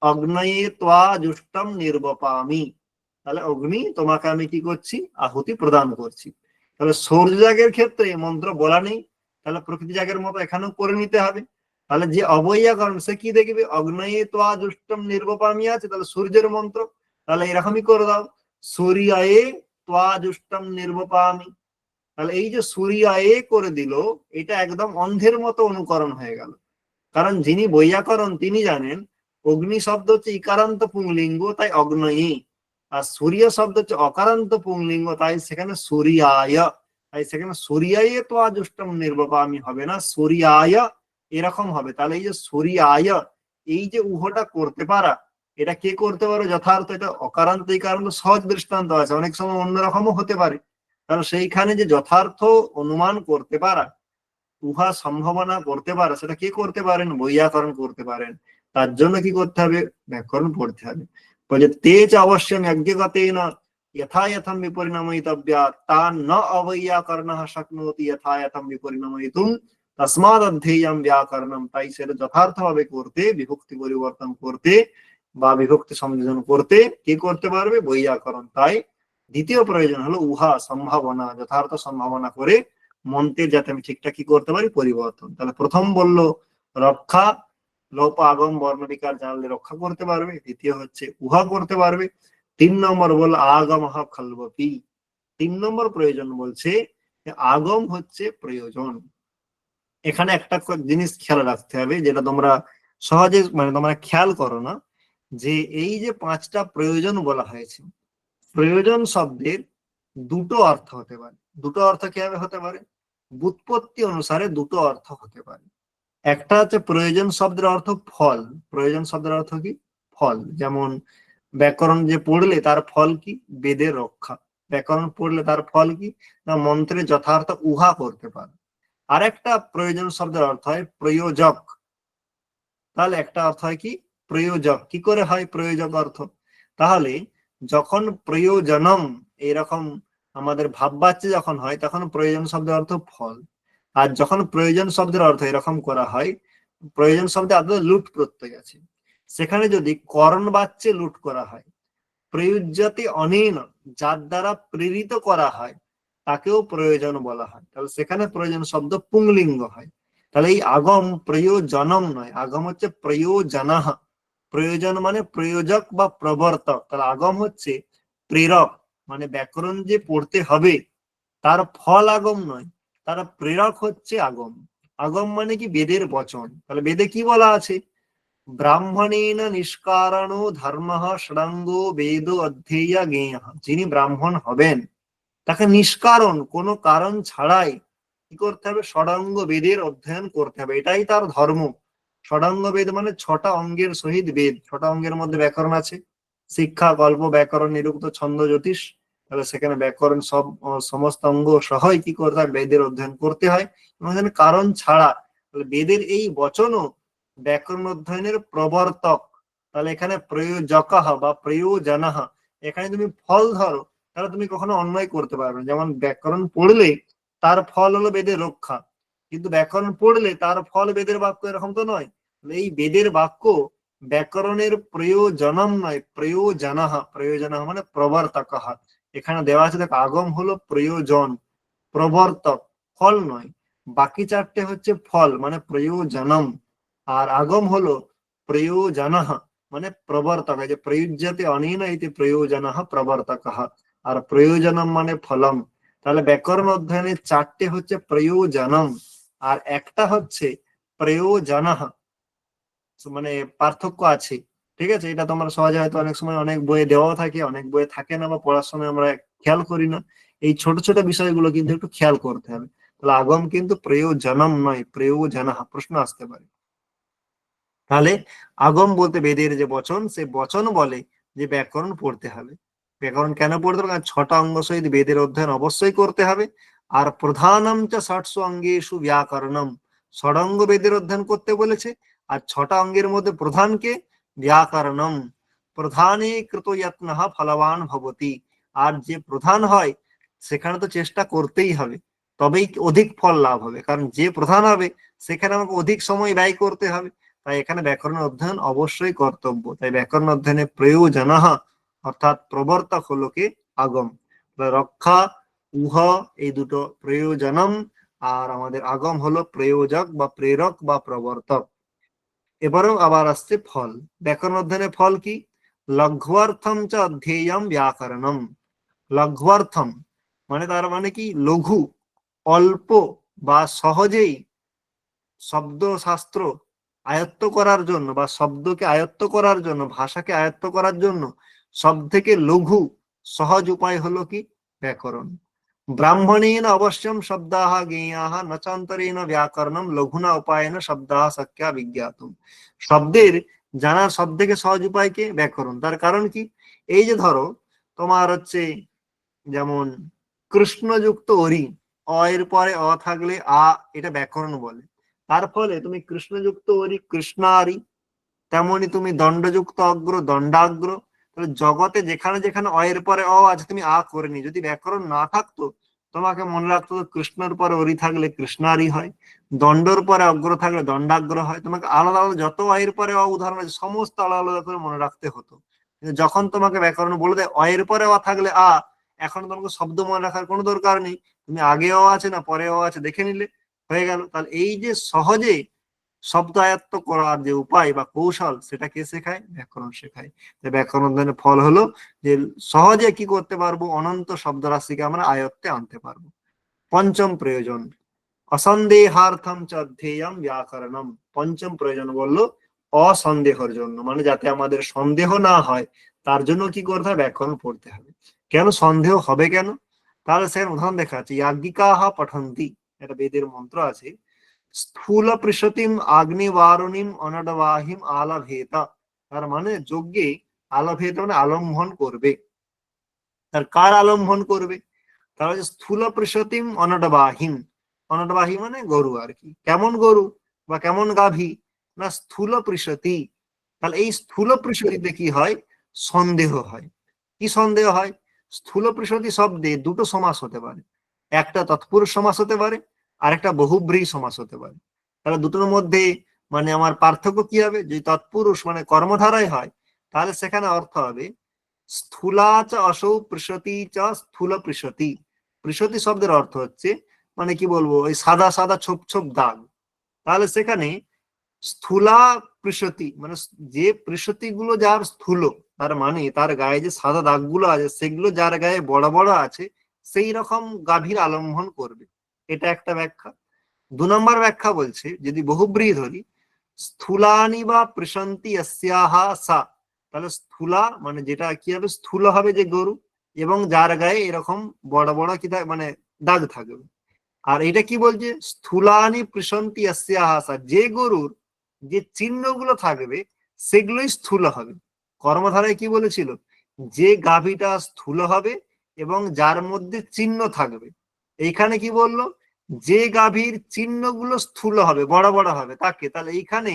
অগ্নয়ে ত্বা জুষ্টম নির্বপামি। তাহলে অগ্নি, তোমাকে আমি কি করছি? আহুতি প্রদান করছি। তাহলে সৌর্য জাগের ক্ষেত্রে মন্ত্র বলা নেই, তাহলে প্রকৃতি জাগের মতো এখানেও করে নিতে হবে। তাহলে যে অবৈয়াকরণ সে কি দেখবে? অগ্নয়ে ত্বা জুষ্টম নির্বপামি আছে, তাহলে সূর্যের মন্ত্র, তাহলে এরকমই করে দাও সূর্যায়ে ত্বা জুষ্টম নির্বপামি। তাহলে এই যে সূর্যায়ে করে দিল, এটা একদম অন্ধের মতো অনুকরণ হয়ে গেল। কারণ যিনি বৈয়াকরণ তিনি জানেন অগ্নি শব্দ হচ্ছে ইকারান্ত পুংলিঙ্গ, তাই অগ্নয়ী। আর সূর্য শব্দ হচ্ছে অকারান্ত পুংলিঙ্গ, তাই সেখানে সূর্যায়। তাই সেখানে সূর্যায় তো আজুষ্টম নির্বপামি হবে না, সূর্যায় এরকম হবে। তাহলে এই যে সূর্যায়, এই যে উহটা করতে পারা, এটা কে করতে পারে যথার্থ? এটা অকারান্ত ইকারান্ত সহজ দৃষ্টান্ত আছে, অনেক সময় অন্যরকমও হতে পারে। কারণ সেইখানে যে যথার্থ অনুমান করতে পারা, উহা সম্ভাবনা করতে পারে, সেটা কে করতে পারেন? বৈয়াকরণ করতে পারেন। তার জন্য কি করতে হবে? ব্যাকরণ পড়তে হবে। বলে তেজ অবশ্যই যজ্ঞগতেন যথা যথম বিপরিণাময়িতব্যা তা ন অবৈয়াকরণ শক্নোতি যথা যথম বিপরিণাময়িতুম তস্মাদ অধ্যেয়ম ব্যাকরণম। তাই সেটা যথার্থভাবে করতে, বিভক্তি পরিবর্তন করতে বা বিভক্তি সংযোজন করতে কি করতে পারবে? বৈয়াকরণ। তাই দ্বিতীয় প্রয়োজন হলো উহা, সম্ভাবনা, যথার্থ সম্ভাবনা করে মন্ত্রের যাতে আমি ঠিকঠাক কি করতে পারি? পরিবর্তন। তাহলে প্রথম বললো রক্ষা, লোপ আগম বর্ণ বিকার জানলে রক্ষা করতে পারবে। দ্বিতীয় হচ্ছে উহা করতে পারবে। 3 নম্বর বল আগম খালবপি। 3 নম্বর প্রয়োজন বলছে আগম হচ্ছে প্রয়োজন। এখানে একটা জিনিস খেয়াল রাখতে হবে, যেটা তোমরা সহজে মানে তোমরা খেয়াল করো না, যে এই যে 5টা প্রয়োজন বলা হয়েছে, প্রয়োজন শব্দের দুটো অর্থ হতে পারে। দুটো অর্থ কিভাবে হতে পারে? ব্যুৎপত্তি অনুসারে দুটো অর্থ হতে পারে। একটা হচ্ছে প্রয়োজন শব্দের অর্থ ফল। প্রয়োজন শব্দের অর্থ কি? ফল। যেমন ব্যাকরণ যে পড়লে তার ফল কি? বেদের রক্ষা। ব্যাকরণ পড়লে তার ফল কি? না মন্ত্রে যথার্থ উহা করতে পারে। আর একটা প্রয়োজন শব্দের অর্থ হয় প্রয়োজক। তাহলে একটা অর্থ হয় কি? প্রয়োজক। কি করে হয় প্রয়োজক অর্থ? তাহলে যখন প্রয়োজনম এরকম আমাদের ভাববাচ্যে যখন হয়, তখন প্রয়োজন শব্দের অর্থ ফল। আর যখন প্রয়োজন শব্দের অর্থ এরকম করা হয়, প্রয়োজন শব্দে আদৌ লুট প্রত্যয় আছে, সেখানে যদি করণ বাচ্যে লুট করা হয়, প্রয়োজ্যতে অনেন, যার দ্বারা প্রেরিত করা হয়, তাকেও প্রয়োজন বলা হয়। তাহলে সেখানে প্রয়োজন শব্দ পুংলিঙ্গ হয়। তাহলে এই আগম প্রয়োজনম নয়, আগম হচ্ছে প্রয়োজনঃ। প্রয়োজন মানে প্রয়োজক বা প্রবর্তক। তাহলে আগম হচ্ছে প্রেরক, মানে ব্যাকরণ যে পড়তে হবে তার ফল আগম নয়, তার প্রেরক হচ্ছে আগম। আগম মানে কি? বেদের বচন। তাহলে বেদে কি বলা আছে? ব্রাহ্মণেন নিষ্কারণো ধর্মঃ ষড়ঙ্গো বেদ অধ্যেয় জ্ঞেয়। যিনি ব্রাহ্মণ হবেন তাকে নিষ্কারণ, কোনো কারণ ছাড়াই কি করতে হবে? ষড়ঙ্গ বেদের অধ্যয়ন করতে হবে, এটাই তার ধর্ম। ষড়ঙ্গ বেদ মানে ছটা অঙ্গের সহিত বেদ। ছটা অঙ্গের মধ্যে ব্যাকরণ আছে, শিক্ষা, গল্প, ব্যাকরণ, নিরুক্ত, ছন্দ, জ্যোতিষ। তাহলে সেখানে ব্যাকরণ সব সমস্ত অঙ্গ সহই কি করতে হয়? বেদের অধ্যয়ন করতে হয়, এবং এখানে কারণ ছাড়া। তাহলে বেদের এই বচনও ব্যাকরণ অধ্যয়নের প্রবর্তক। তাহলে এখানে প্রয়োজক বা প্রয়োজনঃ, এখানে তুমি ফল ধরো, তাহলে তুমি কখনো অন্যায় করতে পারবে না। যেমন ব্যাকরণ পড়লে তার ফল হলো বেদের রক্ষা, কিন্তু ব্যাকরণ পড়লে তার ফল বেদের বাক্য, এরকম তো নয়। এই বেদের বাক্য ব্যাকরণের প্রয়োজনম নয়, প্রয়োজনঃ। প্রয়োজনঃ মানে প্রবর্তক। এখানে দেওয়া আছে দেখ, আগম হলো প্রয়োজন, প্রবর্তক, ফল নয়। বাকি চারটে হচ্ছে ফল মানে প্রয়োজনম, আর আগম হলো প্রয়োজনঃ মানে প্রবর্তক। যে প্রয়োজ্যতে অনেন ইতি প্রয়োজনঃ প্রবর্তকঃ, আর প্রয়োজনম মানে ফলম। তাহলে ব্যাকরণ অধ্যয়নের চারটে হচ্ছে প্রয়োজনম, আর একটা হচ্ছে প্রয়োজনঃ। মানে পার্থক্য আছে, ঠিক আছে? এটা তোমরা সহজে হয়তো অনেক সময় অনেক বইয়ে দেওয়া থাকে, অনেক বইয়ে থাকে না, বা পড়ার সময় আমরা খেয়াল করি না। এই ছোট ছোট বিষয়গুলো কিন্তু একটু খেয়াল করতে হবে। তাহলে আগম কিন্তু প্রয়োজনম নয়, প্রয়োজনঃ। প্রশ্ন আসতে পারে। তাহলে আগম বলতে বেদের যে বচন, সে বচন বলে যে ব্যাকরণ পড়তে হবে। ব্যাকরণ কেন পড়তে হবে? কারণ ছটা অঙ্গ সহিত বেদের অধ্যয়ন অবশ্যই করতে হবে। আর প্রধানম চ ষটসু অঙ্গেষু ব্যাকরণম, ষড়ঙ্গ বেদের অধ্যয়ন করতে বলেছে, আর ছটা অঙ্গের মধ্যে প্রধানকে ব্যাকরণম। প্রধানে কৃত যত্ন ফলবান ভবতি, আর যে প্রধান হয় সেখানে তো চেষ্টা করতেই হবে, তবেই অধিক ফল লাভ হবে। কারণ যে প্রধান হবে সেখানে আমাকে অধিক সময় ব্যয় করতে হবে। তাই এখানে ব্যাকরণ অধ্যয়ন অবশ্যই কর্তব্য। তাই ব্যাকরণ অধ্যয়নে প্রয়োজনঃ অর্থাৎ প্রবর্তক হলো কি? আগম। রক্ষা, উহ, এই দুটো প্রয়োজনম, আর আমাদের আগম হলো প্রয়োজক বা প্রেরক বা প্রবর্তক। এবারেও আবার আসছে ফল। ব্যাকরণ অধ্যয়নের ফল কি? লঘ্বার্থম চ অধ্যেয়ম ব্যাকরণম। লঘ্বার্থম মানে তার মানে কি? লঘু, অল্প বা সহজেই শব্দ শাস্ত্র আয়ত্ত করার জন্য, বা শব্দকে আয়ত্ত করার জন্য, ভাষাকে আয়ত্ত করার জন্য সব থেকে লঘু সহজ উপায় হলো কি? ব্যাকরণ। ব্রাহ্মণেন অবশ্যম শব্দাহ জ্ঞেয়াহ ন চান্তরেণ ব্যাকরণম লঘুনা উপায়েন শব্দাহ শক্যা বিজ্ঞাতুম। শব্দের জানার সব থেকে সহজ উপায় কি? ব্যাকরণ। তার কারণ কি? এই যে ধরো তোমার হচ্ছে যেমন কৃষ্ণযুক্ত অরি, অ এর পরে অ থাকলে আ, এটা ব্যাকরণ বলে। তার ফলে তুমি কৃষ্ণযুক্ত অরি কৃষ্ণারি, তেমনি তুমি দণ্ডযুক্ত অগ্র দণ্ডাগ্র। তাহলে জগতে যেখানে যেখানে অ এর পরে অ আছে তুমি আ করে নি। যদি ব্যাকরণ না থাকতো তোমাকে মনে রাখতো কৃষ্ণের পরে অরি থাকলে কৃষ্ণারি হয়, দণ্ডর পরে অগ্র থাকলে দণ্ডাগ্র হয়। তোমাকে আলাদা আলাদা যত অ এর পরে অ উদাহরণ আছে সমস্ত আলাদা আলাদা করে মনে রাখতে হতো। কিন্তু যখন তোমাকে ব্যাকরণ বলে দেয় অ এর পরে অ থাকলে আ, এখন তোমাকে শব্দ মনে রাখার কোনো দরকার নেই। তুমি আগে অ আছে না পরে অ আছে দেখে নিলে, হয়ে গেল। তাহলে এই যে সহজে শব্দ আয়ত্ত করার যে উপায় বা কৌশল, সেটা কে শেখায়? ব্যাকরণ শেখায়। ব্যাকরণ অধ্যয়নের ফল হলো যে সহজে কি করতে পারবো? অনন্ত শব্দ রাশিকে আমরা আয়ত্তে আনতে পারবো। পঞ্চম প্রয়োজন অসন্দেহার্থম চ অধ্যেয়ম ব্যাকরণম। পঞ্চম প্রয়োজন বললো অসন্দেহের জন্য, মানে যাতে আমাদের সন্দেহ না হয় তার জন্য কি করতে হবে? ব্যাকরণ পড়তে হবে। কেন সন্দেহ হবে কেন? তাহলে সে উদাহরণ দেখা যাচ্ছে, ইয়াজ্ঞিকাহ পঠন্তি, এটা বেদের মন্ত্র আছে, স্থূল পৃষতিম আগ্নিবারুণীম অনডবাহিম আলাভেতা। তার মানে যজ্ঞে আলাভেতা মানে আলম্বন করবে। তার কার আলম্বন করবে? তার হচ্ছে স্থূল পৃষতিম অনডবাহিম। অনডবাহী মানে গরু আর কি। কেমন গরু বা কেমন গাভী? না স্থূল পৃষতি। তাহলে এই স্থূল পৃষতিতে কি হয়? সন্দেহ হয়। কি সন্দেহ হয়? স্থূল পৃষতি শব্দে দুটো সমাস হতে পারে, একটা তৎপুরুষ সমাস হতে পারে, আর একটা বহুব্রীহি সমাস হতে পারে। তাহলে দুটোর মধ্যে মানে আমার পার্থক্য কি হবে? যদি তৎপুরুষ মানে কর্মধারায় হয় তাহলে সেখানে অর্থ হবে স্থূলা চ অসৌ পৃষতি চ স্থূল পৃষতি। পৃষতি শব্দের অর্থ হচ্ছে মানে কি বলবো, ওই সাদা সাদা ছোপ ছোপ দাগ। তাহলে সেখানে স্থূলা পৃষতি মানে যে পৃষতি গুলো যার স্থূল, তার মানে তার গায়ে যে সাদা দাগগুলো আছে সেগুলো যার গায়ে বড় বড় আছে, সেই রকম গাভীর আলম্বন করবে। এটা একটা ব্যাখ্যা। 2 নম্বর ব্যাখ্যা বলছে, যদি বহুব্রীহি ধরি, স্থূলানি বা পৃশন্তি अस्याहा সা, তাহলে স্থূলা মানে যেটা কি হবে, স্থূল হবে যে গরু, এবং যার গায়ে এরকম বড় বড় কি মানে দাগ থাকবে। আর এটা কি বলছে, স্থূলানি পৃশন্তি अस्याहा সা, যে গরুর যে চিহ্নগুলো থাকবে সেগুলোই স্থূল হবে। কর্মধারায় কি বলেছিল, যে গাভীটা স্থূল হবে এবং যার মধ্যে চিহ্ন থাকবে। এইখানে কি বললো, যে গাভীর চিহ্নগুলো স্থূল হবে, বড় বড় হবে তাকে। তাহলে এইখানে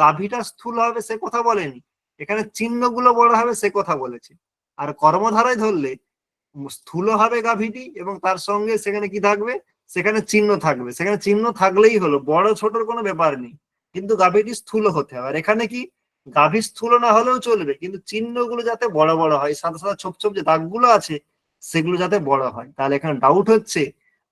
গাভীটা স্থূল হবে সে কথা বলেনি, এখানে চিহ্নগুলো বড় হবে সে কথা বলেছে। আর কর্মধারায় ধরলে স্থূল হবে গাভীটি এবং তার সঙ্গে সেখানে কি থাকবে, সেখানে চিহ্ন থাকবে। সেখানে চিহ্ন থাকলেই হলো, বড় ছোটর কোনো ব্যাপার নেই, কিন্তু গাভীটি স্থূল হতে হবে। আর এখানে কি, গাভী স্থূল না হলেও চলবে, কিন্তু চিহ্নগুলো যাতে বড় বড় হয়, সাদা সাদা ছোপ ছোপ যে দাগগুলো আছে সেগুলো যাতে বড় হয়। তাহলে এখানে ডাউট হচ্ছে,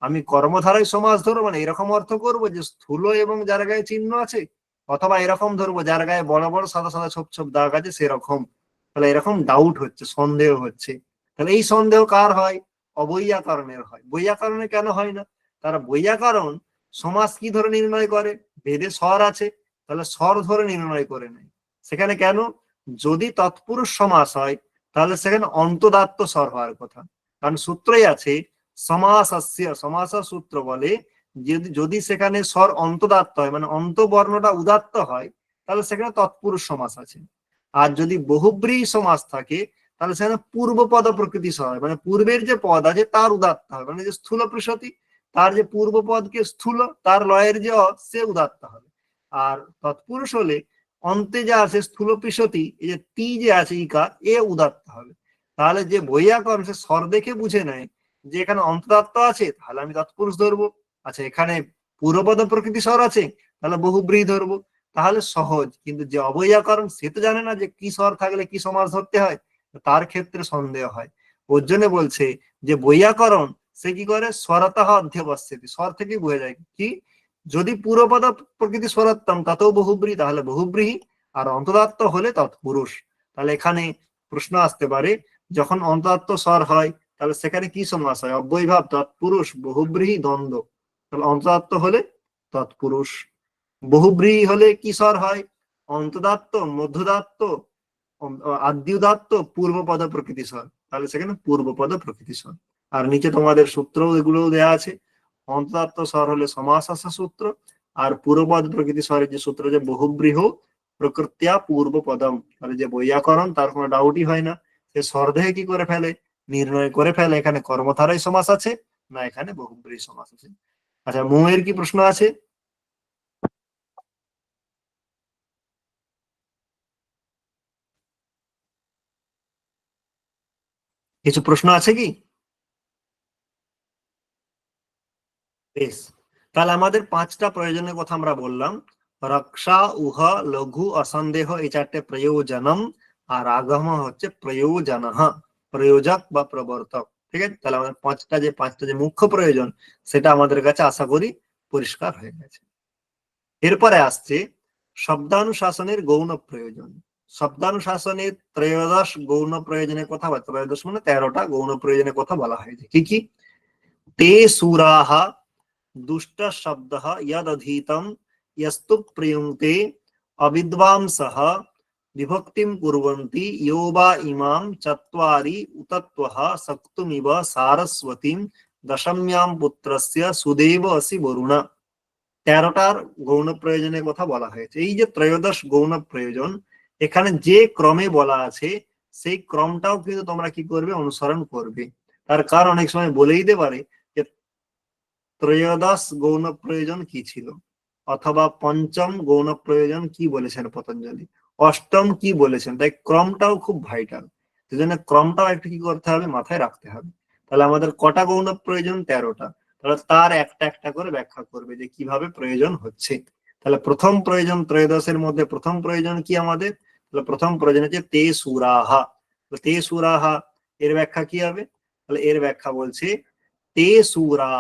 আমি কর্মধারায় সমাস ধরবো মানে এরকম অর্থ করবো যে স্থূল এবং যার গায়ে চিহ্ন আছে, অথবা এরকম ধরবো যার গায়ে বড় বড় সাদা সাদা ছোপ ছোপ দাগ আছে সেরকম। তাহলে এরকম ডাউট হচ্ছে, সন্দেহ হচ্ছে। তাহলে এই সন্দেহ কার হয়, অবৈয়াকরণের হয়। বৈয়াকরণে কেন হয় না, তারা বৈয়াকরণ সমাস কি ধরে নির্ণয় করে, বেদে স্বর আছে, তাহলে স্বর ধরে নির্ণয় করে নেয়। সেখানে কেন, যদি তৎপুরুষ সমাস হয় তাহলে সেখানে অন্তদাত্ত স্বর হওয়ার কথা। কারণ সূত্রই আছে, সমাসাস্য, সমাস সূত্র বলে যদি যদি সেখানে স্বর অন্তদাত্ত হয় মানে অন্তবর্ণটা উদাত্ত হয়, তাহলে সেখানে তৎপুরুষ সমাস আছে। আর যদি বহুব্রীহি সমাস থাকে তাহলে সেখানে পূর্ব পদ প্রকৃতি স্বর হয়, মানে পূর্বের যে পদ আছে তার উদাত্ত হবে, মানে যে স্থূল পৃষতি তার যে পূর্ব পদকে স্থূল, তার লয়ের যে সে উদাত্ত হবে। আর তৎপুরুষ হলে অন্তে যা আছে স্থূল পৃষতি, এই যে তি যে আছে ইকার, এ উদাত্ত হবে। তাহলে যে বৈয়াকরণ সে স্বর দেখে বুঝে নেয় যে এখানে অন্তদাত্ত আছে, তাহলে আমি তৎপুরুষ ধরবো। আচ্ছা, এখানে পূর্বপদ প্রকৃতি স্বর আছে, তাহলে বহুব্রীহি ধরবো। তাহলে সহজ। কিন্তু যে অবৈয়াকরণ সে তো জানে না যে কি স্বর থাকলে কি সমাস ধরতে হয়, তার ক্ষেত্রে সন্দেহ হয়। ওর জন্য বলছে যে বৈয়াকরণ সে কি করে, স্বরতঃ অধ্যবস্যতি, স্বর থেকে বুঝে যায় কি, যদি পূর্বপদ প্রকৃতি স্বরত্তম তাতেও বহুব্রীহি, তাহলে বহুব্রীহি। আর অন্তদাত্ত হলে তৎপুরুষ। তাহলে এখানে প্রশ্ন আসতে পারে, যখন অন্তদাত্ত স্বর হয় তাহলে সেখানে কি সমাস হয়, অব্যয়ভাব, তৎপুরুষ, বহুব্রীহি, দ্বন্দ্ব। তাহলে অন্তদাত্ত হলে তৎপুরুষ, বহুব্রীহি হলে কি স্বর হয়, অন্তদাত্ত, মধ্যদাত্ত, আদ্যুদাত্ত, পূর্বপদ প্রকৃতি স্বর। তাহলে সেখানে পূর্বপদ প্রকৃতি স্বর। আর নিচে তোমাদের সূত্র এগুলো দেওয়া আছে, অন্তদাত্ত স্বর হলে সমাসাস্য সূত্র, আর পূর্বপদ প্রকৃতি স্বরের যে সূত্র যে বহুব্রীহ প্রকৃত্যা পূর্বপদম। তাহলে যে বৈয়াকরণ তার কোনো ডাউটই হয় না, সে স্বরদেহে কি করে ফেলে, নির্ণয় করে ফেলে এখানে কর্মধারায় সমাস আছে না এখানে বহুব্রীহি সমাস আছে। আচ্ছা, মোয়ের কি প্রশ্ন আছে? কিছু প্রশ্ন আছে কি? বেশ, তাহলে আমাদের 5টা প্রয়োজনের কথা আমরা বললাম, রক্ষা, উহ, লঘু, অসন্দেহ, এই 4টে প্রয়োজনম। আর আগম হচ্ছে প্রয়োজন, প্রয়োজক বা প্রবর্তক। ঠিক আছে, তাহলে আমাদের 5টা যে মুখ্য প্রয়োজন সেটা আমাদের কাছে আশা করি পরিষ্কার হয়ে গেছে। এরপরে আসছে শব্দানুশাসনের গৌণ প্রয়োজন। শব্দানুশাসনের ত্রয়োদশ গৌণ প্রয়োজনের কথা, বা ত্রয়োদশ মানে 13টা গৌণ প্রয়োজনের কথা বলা হয়েছে। কি কি, ते सूराः दुष्ट शब्दः यदधीतं यस्तु प्रयुङ्क्ते अविद्वांसः विभक्तिं कुर्वन्ति यो वा इमां चत्वारि उतत्वः सक्तुमिव सारस्वतीं दशम्यां पुत्रस्य सुदेव असि वरुण। 13টার গৌণ প্রয়োজনের কথা বলা হয়েছে। এই যে ত্রয়োদশ গৌণ প্রয়োজন, এখানে যে ক্রমে বলা আছে সেই ক্রমটাও কিন্তু তোমরা কি করবে, অনুসরণ করবে। তার কারণ অনেক সময় বলে দিতে পারে যে ত্রয়োদশ গৌণ প্রয়োজন কি ছিল, অথবা পঞ্চম গৌণ প্রয়োজন কি বলেছেন পতঞ্জলি, অষ্টম কি বলেছেন। তাই ক্রমটাও খুব ভাইটাল, সেজন্য ক্রমটাও একটু কি করতে হবে, মাথায় রাখতে হবে। তাহলে আমাদের কটা গৌণ প্রয়োজন, 13টা। তাহলে তার একটা একটা করে ব্যাখ্যা করবে যে কিভাবে প্রয়োজন হচ্ছে। তাহলে প্রথম প্রয়োজন, ত্রয়োদশের মধ্যে প্রথম প্রয়োজন কি আমাদের, তাহলে প্রথম প্রয়োজন হচ্ছে তে সুরাহা। তে সুরাহা এর ব্যাখ্যা কি হবে, তাহলে এর ব্যাখ্যা বলছে ते सूरा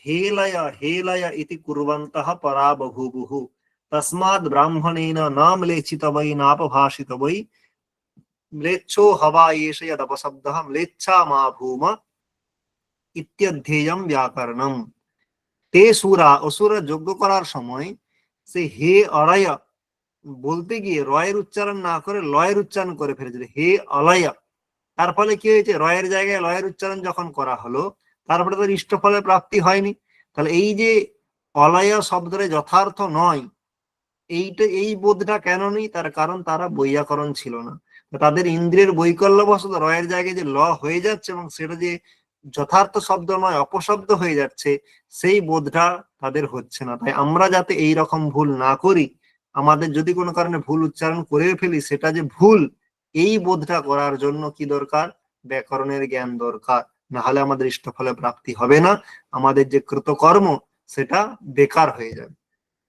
हेलय हेलय इति कुर्वन्तः परा बभूवुः तस्माद् ब्राह्मणेन नाम लेखित वै नापभाषित वै म्लेच्छो हवा एष यदपशब्दः म्लेच्छा मा भूम इत्यध्येयं व्याकरणम। তে সুরা অসুরা যজ্ঞ করার সময় সে হে অরায়া বলতে গিয়ে রয়ের উচ্চারণ না করে লয়ের উচ্চারণ করে ফেলেছিল, হে অলায়া। তার ফলে কি হয়েছে, রয়ের জায়গায় লয়ের উচ্চারণ যখন করা হলো তারপরে তার ইষ্টফলের প্রাপ্তি হয়নি। তাহলে এই যে অলায়া শব্দের যথার্থ নয়, এই বোধটা কেন নেই, তার কারণ তারা বৈয়াকরণ ছিল না। তাদের ইন্দ্রিয়ের বৈকল্যবশত রয়ের জায়গায় যে ল হয়ে যাচ্ছে এবং সেটা যে যথার্থ শব্দ নয় অপশব্দ হয়ে যাচ্ছে, সেই বোধটা তাদের হচ্ছে না। তাই আমরা যাতে এই রকম ভুল না করি, আমাদের যদি কোনো কারণে ভুল উচ্চারণ করে ফেলি সেটা যে ভুল, এই বোধটা করার জন্য কি দরকার, ব্যাকরণের জ্ঞান দরকার। না হলে আমাদের ইষ্টফলে প্রাপ্তি হবে না, আমাদের যে কৃতকর্ম সেটা বেকার হয়ে যাবে।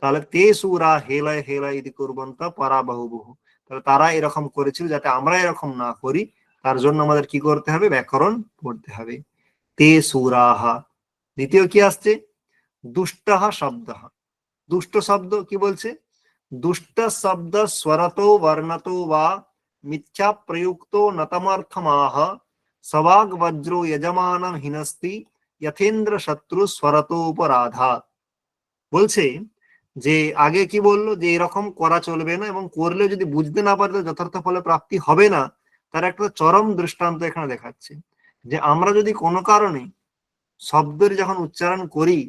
তাহলে তে সুরা হেলায় হেলায় ইতি কুর্বন্ত পারা বাহুবহু, তাহলে তারা এরকম করেছিল, যাতে আমরা এরকম না করি তার জন্য আমাদের কি করতে হবে, ব্যাকরণ পড়তে হবে। তে সুরাহা। দ্বিতীয় কি আসছে, দুষ্টহা শব্দহা। দুষ্ট শব্দ কি বলছে, দুষ্ট শব্দ স্বরতো বর্ণতো বা মিথ্যা প্রযুক্ত নতমার্থমাহ সবাগ বজ্রো যজমানম হিনস্তি যথেন্দ্র শত্রু স্বরতোপরাধাত। বলছে যে আগে কি বললো যে এরকম করা চলবে না, এবং করলে যদি বুঝতে না পারলে যথার্থ ফলে প্রাপ্তি হবে না, তার একটা চরম দৃষ্টান্ত এখানে দেখাচ্ছে। যে আমরা যদি কোনো কারণে শব্দের যখন উচ্চারণ করি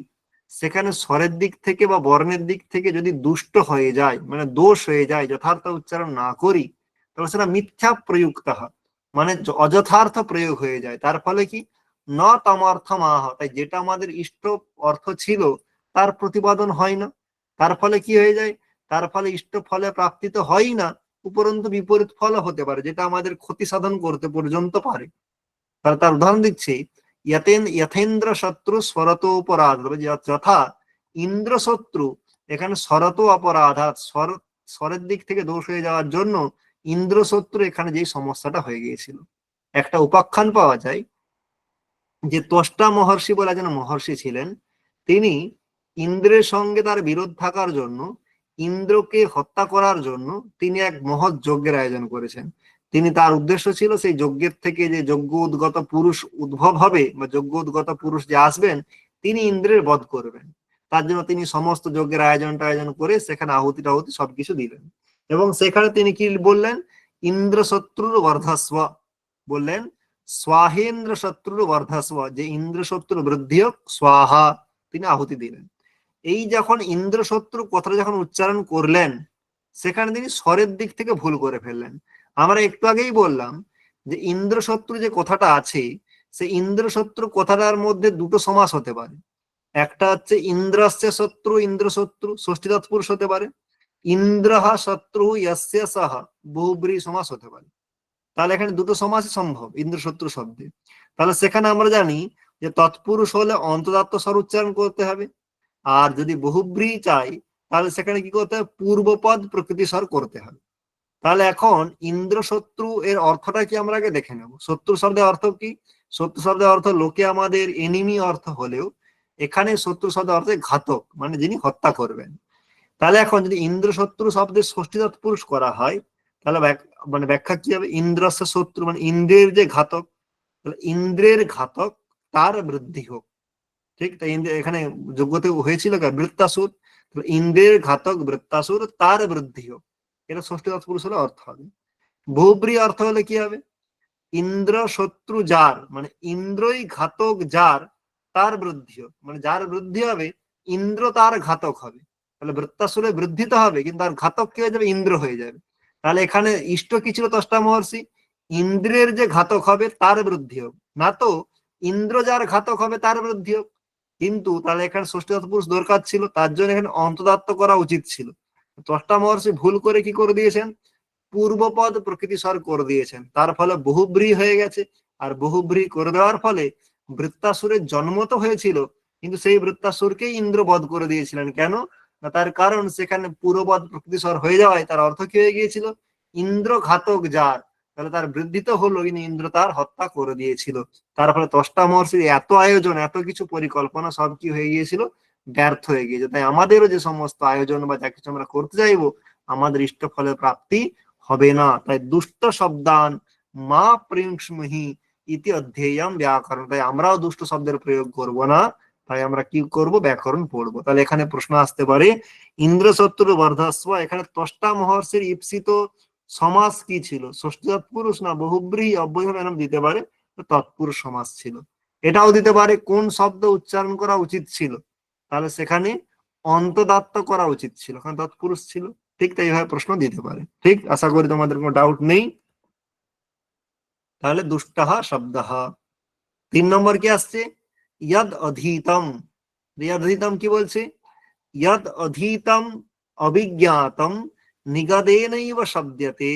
সেখানে স্বরের দিক থেকে বা বর্ণের দিক থেকে যদি দুষ্ট হয়ে যায়, মানে দোষ হয়ে যায়, যথার্থ উচ্চারণ না করি, তাহলে সেটা মিথ্যা প্রযুক্ত হয়, মানে অযথার্থ প্রয়োগ হয়ে যায়। তার ফলে কি, ন তমর্থ মাহ, তাই যেটা আমাদের ইষ্ট অর্থ ছিল তার প্রতিপাদন হয় না। তার ফলে কি হয়ে যায়, তার ফলে ইষ্ট ফলে প্রাপ্তি তো হয়ই না, উপরন্তু বিপরীত ফল হতে পারে, যেটা আমাদের ক্ষতি সাধন করতে পর্যন্ত পারে। তাহলে তার উদাহরণ দিচ্ছি, যথেন্দ্র শত্রু স্বরত অপরাধ, যথা ইন্দ্র শত্রু, এখানে স্বরত অপরাধাত, স্বরের দিক থেকে দোষ হয়ে যাওয়ার জন্য ইন্দ্র শত্রু এখানে যে সমস্যাটা হয়ে গিয়েছিল। একটা উপাখ্যান পাওয়া যায় যে ত্বষ্টা মহর্ষি বলে একজন মহর্ষি ছিলেন, তিনি ইন্দ্রের সঙ্গে তার বিরোধ থাকার জন্য, ইন্দ্রকে হত্যা করার জন্য তিনি এক মহৎ যজ্ঞের আয়োজন করেছেন। তিনি, তার উদ্দেশ্য ছিল সেই যজ্ঞের থেকে যে যজ্ঞ উদ্গত পুরুষ উদ্ভব হবে বা যজ্ঞ উদ্গত পুরুষ যে আসবেন তিনি ইন্দ্রের বধ করবেন। তার জন্য তিনি সমস্ত যজ্ঞের আয়োজন করে সেখানে আহুতি টাহুতি সবকিছু দিলেন, এবং সেখানে তিনি কি বললেন, ইন্দ্র শত্রুর বর্ধস্ব বললেন, স্বাহেন্দ্র শত্রুর বর্ধস্ব, যে ইন্দ্র শত্রু বৃদ্ধি হোক, স্বাহা, তিনি আহুতি দিলেন। এই যখন ইন্দ্র শত্রু কথাটা যখন উচ্চারণ করলেন সেখানে তিনি স্বরের দিক থেকে ভুল করে ফেললেন। আমরা একটু আগেই বললাম যে ইন্দ্র শত্রু যে কথাটা আছে, সে ইন্দ্র শত্রু কথাটার মধ্যে দুটো সমাস হতে পারে। একটা হচ্ছে ইন্দ্রস্য শত্রু, ইন্দ্র শত্রু ষষ্ঠী তৎপুরুষ হতে পারে। ইন্দ্রহা শত্রু ইয়স্য সহ বহুব্রী সমাস হতে পারে। তাহলে এখানে দুটো সমাসই সম্ভব ইন্দ্র শত্রু শব্দে। তাহলে সেখানে আমরা জানি যে তৎপুরুষ হলে অন্তদাত্ত স্বর উচ্চারণ করতে হবে, আর যদি বহুব্রী চাই তাহলে সেখানে কি করতে হবে, পূর্বপদ প্রকৃতি স্বর করতে হবে। তাহলে এখন ইন্দ্র শত্রু এর অর্থটা কি আমরা আগে দেখে নেব। শত্রু শব্দের অর্থ কি, শত্রু শব্দের অর্থ লোকে আমাদের এনিমি অর্থ হলেও এখানে শত্রু শব্দের অর্থ ঘাতক, মানে যিনি হত্যা করবেন। তাহলে এখন যদি ইন্দ্র শত্রু শব্দের ষষ্ঠী তৎপুরুষ করা হয় তাহলে মানে ব্যাখ্যা কি হবে, ইন্দ্রস্য শত্রু মানে ইন্দ্রের যে ঘাতক, তাহলে ইন্দ্রের ঘাতক তার বৃদ্ধি হোক। ঠিক, তাই এখানে যোগ্যতে হয়েছিল বৃত্তাসুর, ইন্দ্রের ঘাতক বৃত্তাসুর তার বৃদ্ধি হোক, এটা ষষ্ঠী তৎপুরুষ হলে অর্থ হবে। বহুব্রী অর্থ হলে কি হবে, ইন্দ্র শত্রু যার, মানে ইন্দ্রই ঘাতক যার, তার বৃদ্ধি হোক, মানে যার বৃদ্ধি হবে ইন্দ্র তার ঘাতক হবে। তাহলে বৃত্তাসুরে বৃদ্ধি তো হবে কিন্তু তার ঘাতক কি হয়ে যাবে, ইন্দ্র হয়ে যাবে। তাহলে এখানে ইষ্ট কি ছিল ত্বষ্টা মহর্ষি, ইন্দ্রের যে ঘাতক হবে তার বৃদ্ধি হোক, না তো ইন্দ্র যার ঘাতক হবে তার বৃদ্ধি হোক। কিন্তু তাহলে এখানে ষষ্ঠী তৎপুরুষ দরকার ছিল, তার জন্য এখানে অন্তদাত্ত করা উচিত ছিল। ত্বষ্টা মহর্ষি ভুল করে কি করে দিয়েছেন, পূর্বপদ প্রকৃতি স্বর করে দিয়েছেন, তার ফলে বহুব্রী হয়ে গেছে। আর বহুব্রী করে দেওয়ার ফলে বৃত্তাসুরের জন্ম তো হয়েছিল, কিন্তু সেই বৃত্তাসুরকেই ইন্দ্র বধ করে দিয়েছিলেন। কেন না, তার কারণ সেখানে পূর্বপদ প্রকৃতি স্বর হয়ে যাওয়ায় তার অর্থ কি হয়ে গিয়েছিল, ইন্দ্র ঘাতক যার, তাহলে তার বৃদ্ধি তো হলো, কিন্তু ইন্দ্র তার হত্যা করে দিয়েছিল। তার ফলে ত্বষ্টা মহর্ষির এত আয়োজন, এত কিছু পরিকল্পনা সব কি হয়ে গিয়েছিল, ব্যর্থ হয়ে গিয়েছে। তাই আমাদেরও যে সমস্ত আয়োজন বা যা কিছু আমরা করতে চাইবো, আমাদের ইষ্ট ফলের প্রাপ্তি হবে না। তাই দুষ্ট শব্দান মা প্রিংসমহি ইতি অধ্যেয়ম ব্যাকরণ, তাই আমরাও দুষ্ট শব্দের প্রয়োগ করব না। তাই আমরা কি করব, ব্যাকরণ পড়বো। তাহলে এখানে প্রশ্ন আসতে পারে, ইন্দ্র শত্রু বর্ধস্ব, এখানে ত্বষ্টা মহর্ষির ঈপ্সিত সমাস কি ছিল, ষষ্ঠী তৎপুরুষ না বহুব্রীহি অব্যয় এরকম দিতে পারে, তৎপুরুষ সমাস ছিল। এটাও দিতে পারে কোন শব্দ উচ্চারণ করা উচিত ছিল, তাহলে সেখানে অন্তদাত্ত করা উচিত ছিল, কারণ তৎপুরুষ ছিল। ঠিক, তাই এইভাবে প্রশ্ন দিতে পারে। ঠিক, আশা করি তোমাদের কোনো ডাউট নেই। তাহলে দুষ্টহ শব্দহ। 3 নম্বর কি আসছে, ইয়দ অধীতম। ইয়দ অধীতম কি বলছে, ইয়দ অধীতম অভিজ্ঞাতম নিগদেনৈব শব্দতে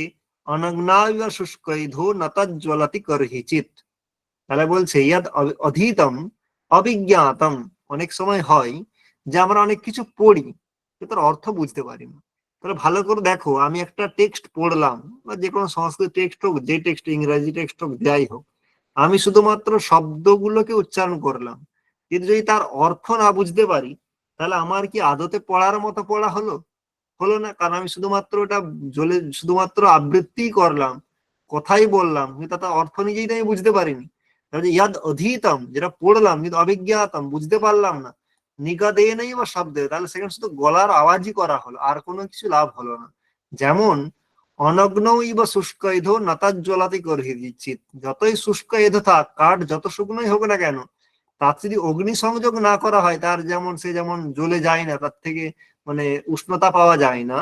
অনগ্নাইব শুষ্কৈধো ন তজ্জ্বলতি করহিচিত। তাহলে বলছে ইয়াদ অধীতম অভিজ্ঞাতম, অনেক সময় হয় যে আমরা অনেক কিছু পড়ি কিন্তু তার অর্থ বুঝতে পারি না। তাহলে ভালো করে দেখো, আমি একটা টেক্সট পড়লাম, বা যে কোনো সংস্কৃত টেক্সট হোক, যে টেক্সট, ইংরেজি টেক্সট হোক, যাই হোক, আমি শুধুমাত্র শব্দগুলোকে উচ্চারণ করলাম, কিন্তু যদি তার অর্থ না বুঝতে পারি, তাহলে আমার কি আদতে পড়ার মতো পড়া হলো? হলো না, কারণ আমি শুধুমাত্র ওটা শুধুমাত্র আবৃত্তি করলাম, কথাই বললাম, কিন্তু তার অর্থ নিজেই তো আমি বুঝতে পারিনি। তাহলে ইয়াদ অধীতম, যেটা পড়লাম কিন্তু অভিজ্ঞাতম, বুঝতে পারলাম না, নিগদে নেই বা শব্দে, তাহলে সেখানে শুধু গলার আওয়াজই করা হলো, আর কোনো কিছু লাভ হলো না। যেমন অনগ্ন বা শুষ্ক এধো নাতাজ্জ্বলাতি করহিচিত, যতই শুষ্ক এধো থাক, কাঠ যত শুকনোই হোক না কেন, তার যদি অগ্নি সংযোগ না করা হয়, তার যেমন সে যেমন জ্বলে যায় না, তার থেকে মানে উষ্ণতা পাওয়া যায় না,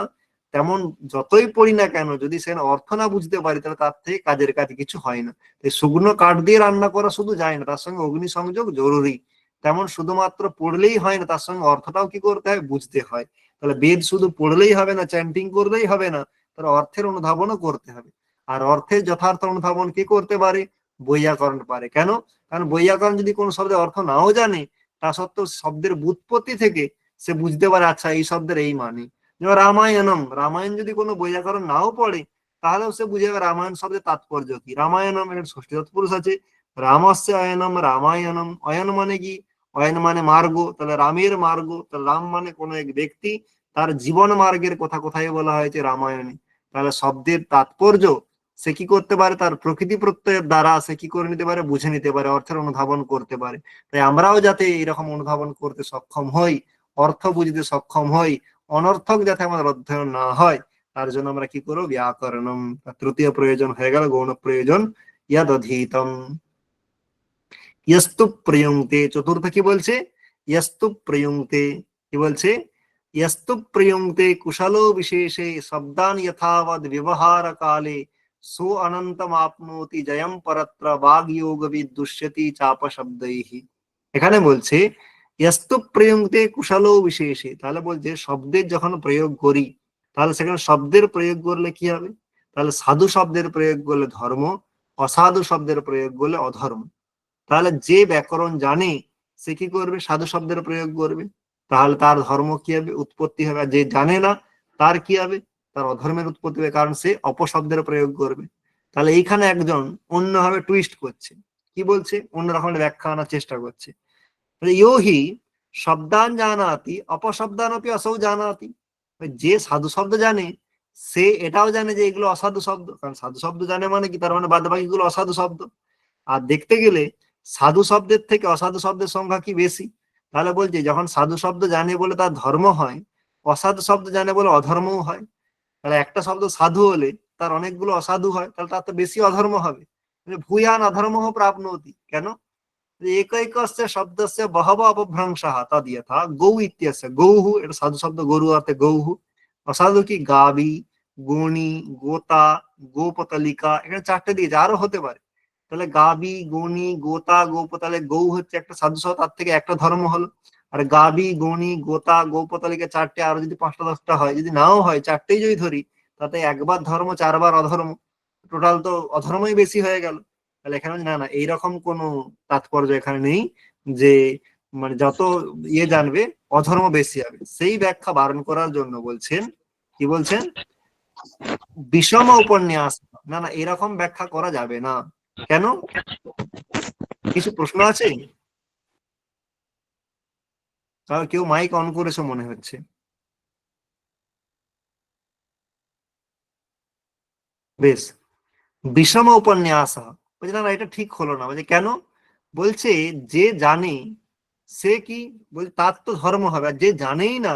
তেমন যতই পড়ি না কেন, যদি সে অর্থ না বুঝতে পারি, তাহলে তার থেকে কাজের কাজ কিছু হয় না। শুকনো কাঠ দিয়ে রান্না করা শুধু যায় না, তার সঙ্গে অগ্নি সংযোগ জরুরি। তেমন শুধুমাত্র পড়লেই হয় না, তার সঙ্গে অর্থটাও কি করতে হয়, বুঝতে হয়। তাহলে বেদ শুধু পড়লেই হবে না, চ্যান্টিং করলেই হবে না, তার অর্থের অনুধাবনও করতে হবে। আর অর্থের যথার্থ অনুধাবন কি করতে পারে, বৈয়াকরণ পারে। কেন? কারণ বৈয়াকরণ যদি কোনো শব্দের অর্থ নাও জানে, তা সত্ত্বেও শব্দের ব্যুৎপত্তি থেকে সে বুঝতে পারে, আচ্ছা এই শব্দের এই মানে। যেমন রামায়ণম, রামায়ণ যদি কোনো বৈয়াকরণ নাও পড়ে, তাহলেও সে বুঝে যাবে রামায়ণ শব্দের তাৎপর্য কি। রামায়ণম এর ষষ্ঠী তৎপুরুষ আছে, রামস্য অয়নম রামায়ণম, অয়ন মানে কি, অয়ন মানে মার্গ, তাহলে রামের মার্গ, তাহলে রাম মানে কোনো এক ব্যক্তি, তার জীবন মার্গের কথা কোথায় বলা হয়েছে, রামায়ণে। তাহলে শব্দের তাৎপর্য সে কি করতে পারে, তার প্রকৃতি প্রত্যয়ের দ্বারা সে কি করে নিতে পারে, বুঝে নিতে পারে, অর্থের অনুধাবন করতে পারে। তাই আমরাও যাতে এরকম অনুধাবন করতে সক্ষম হই, অর্থ বুঝতে সক্ষম হই, অনর্থক যাতে আমাদের অধ্যয়ন না হয়, তার জন্য আমরা কি করবো, ব্যাকরণম। তৃতীয় প্রয়োজন হয়ে গেল গৌণ প্রয়োজন, ইয়াদ অধীতম। ইয়স্তু প্রয়ুংতে, চতুর্থ কি বলছে, ইয়স্তু প্রয়ুংতে, কি বলছে, ইয়স্তু প্রয়ুংতে কুশলো বিশেষে শব্দান যথাবদ ব্যবহার কালে সো অনন্তম আপনোতি জয়ম পরত্র বাগ যোগ বিদুষ্যতি চাপ শব্दैহি। এখানে বলছে ইয়স্তু প্রয়ুংতে কুশলো বিশেষে, তাহলে বলছে শব্দের যখন প্রয়োগ করি, তাহলে সেখানে শব্দের প্রয়োগ করলে কি হবে, তাহলে সাধু শব্দের প্রয়োগ করলে ধর্ম, অসাধু শব্দের প্রয়োগ করলে অধর্ম। তাহলে যে ব্যাকরণ জানে সে কি করবে, সাধু শব্দের প্রয়োগ করবে, তাহলে তার ধর্ম কি হবে, উৎপত্তি হবে। আর যে জানে না, তার কি হবে, তার অধর্মের উৎপত্তি হবে, কারণ সে অপশব্দের প্রয়োগ করবে। তাহলে এইখানে একজন অন্যভাবে টুইস্ট করছে, কি বলছে, অন্যরকম ব্যাখ্যা আনার চেষ্টা করছে। ইয়োহি শব্দান জানাতি অপশব্দান অপি অসৌ জানাতি, যে সাধু শব্দ জানে সে এটাও জানে যে এগুলো অসাধু শব্দ, কারণ সাধু শব্দ জানে মানে কি, তার মানে বাদ বাকি গুলো অসাধু শব্দ। আর দেখতে গেলে সাধু শব্দের থেকে অসাধু শব্দের সংখ্যা কি বেশি। তাহলে বলছি যখন সাধু শব্দ জানে বলে তার ধর্ম হয়, অসাধু শব্দ জানে বলে অধর্মও হয়। তাহলে একটা শব্দ সাধু হলে তার অনেকগুলো অসাধু হয়, তাহলে তার তো বেশি অধর্ম হবে। ভূয়ান অধর্ম প্রাপ্নोति, কেন, একৈকস্য শব্দস্য বহব অপভ্রংশः তদ যথা গৌ ইত্যস্য গৌঃ, এটা সাধু শব্দ, গরু অর্থে গৌঃ। অসাধু কি, গাবি, গণি, গোতা, গোপতালিকা, এখানে 4টে দিয়েছে, আরো হতে পারে। তাহলে গাবি, গণি, গোতা, গোপতালে, গৌ হচ্ছে একটা সাধু শব্দ, তার থেকে একটা ধর্ম হলো। আর গাবি, গণি, গোতা, গোপতালিকা 4টে, আরো যদি 5টা 10টা হয়, যদি নাও হয়, 4টেই যদি ধরি, তাতে একবার ধর্ম 4বার অধর্ম, টোটাল তো অধর্মই বেশি হয়ে গেল। তাহলে এখানে না না, এইরকম কোনো তাৎপর্য এখানে নেই যে মানে যত ইয়ে জানবে অধর্ম বেশি হবে। সেই ব্যাখ্যা বারণ করার জন্য বলছেন, কি বলছেন, বিষম উপন্যাস, না না, এরকম ব্যাখ্যা করা যাবে না। কেন? কিছু প্রশ্ন আছে? তাহলে কেউ মাইক অন করেছে মনে হচ্ছে। বেশ। বিষম উপন্যাস। বলছে না না, এটা ঠিক হলো না। বলছে কেন? বলছে যে জানে সে কি, বলছে তার তো ধর্ম হবে, আর যে জানেই না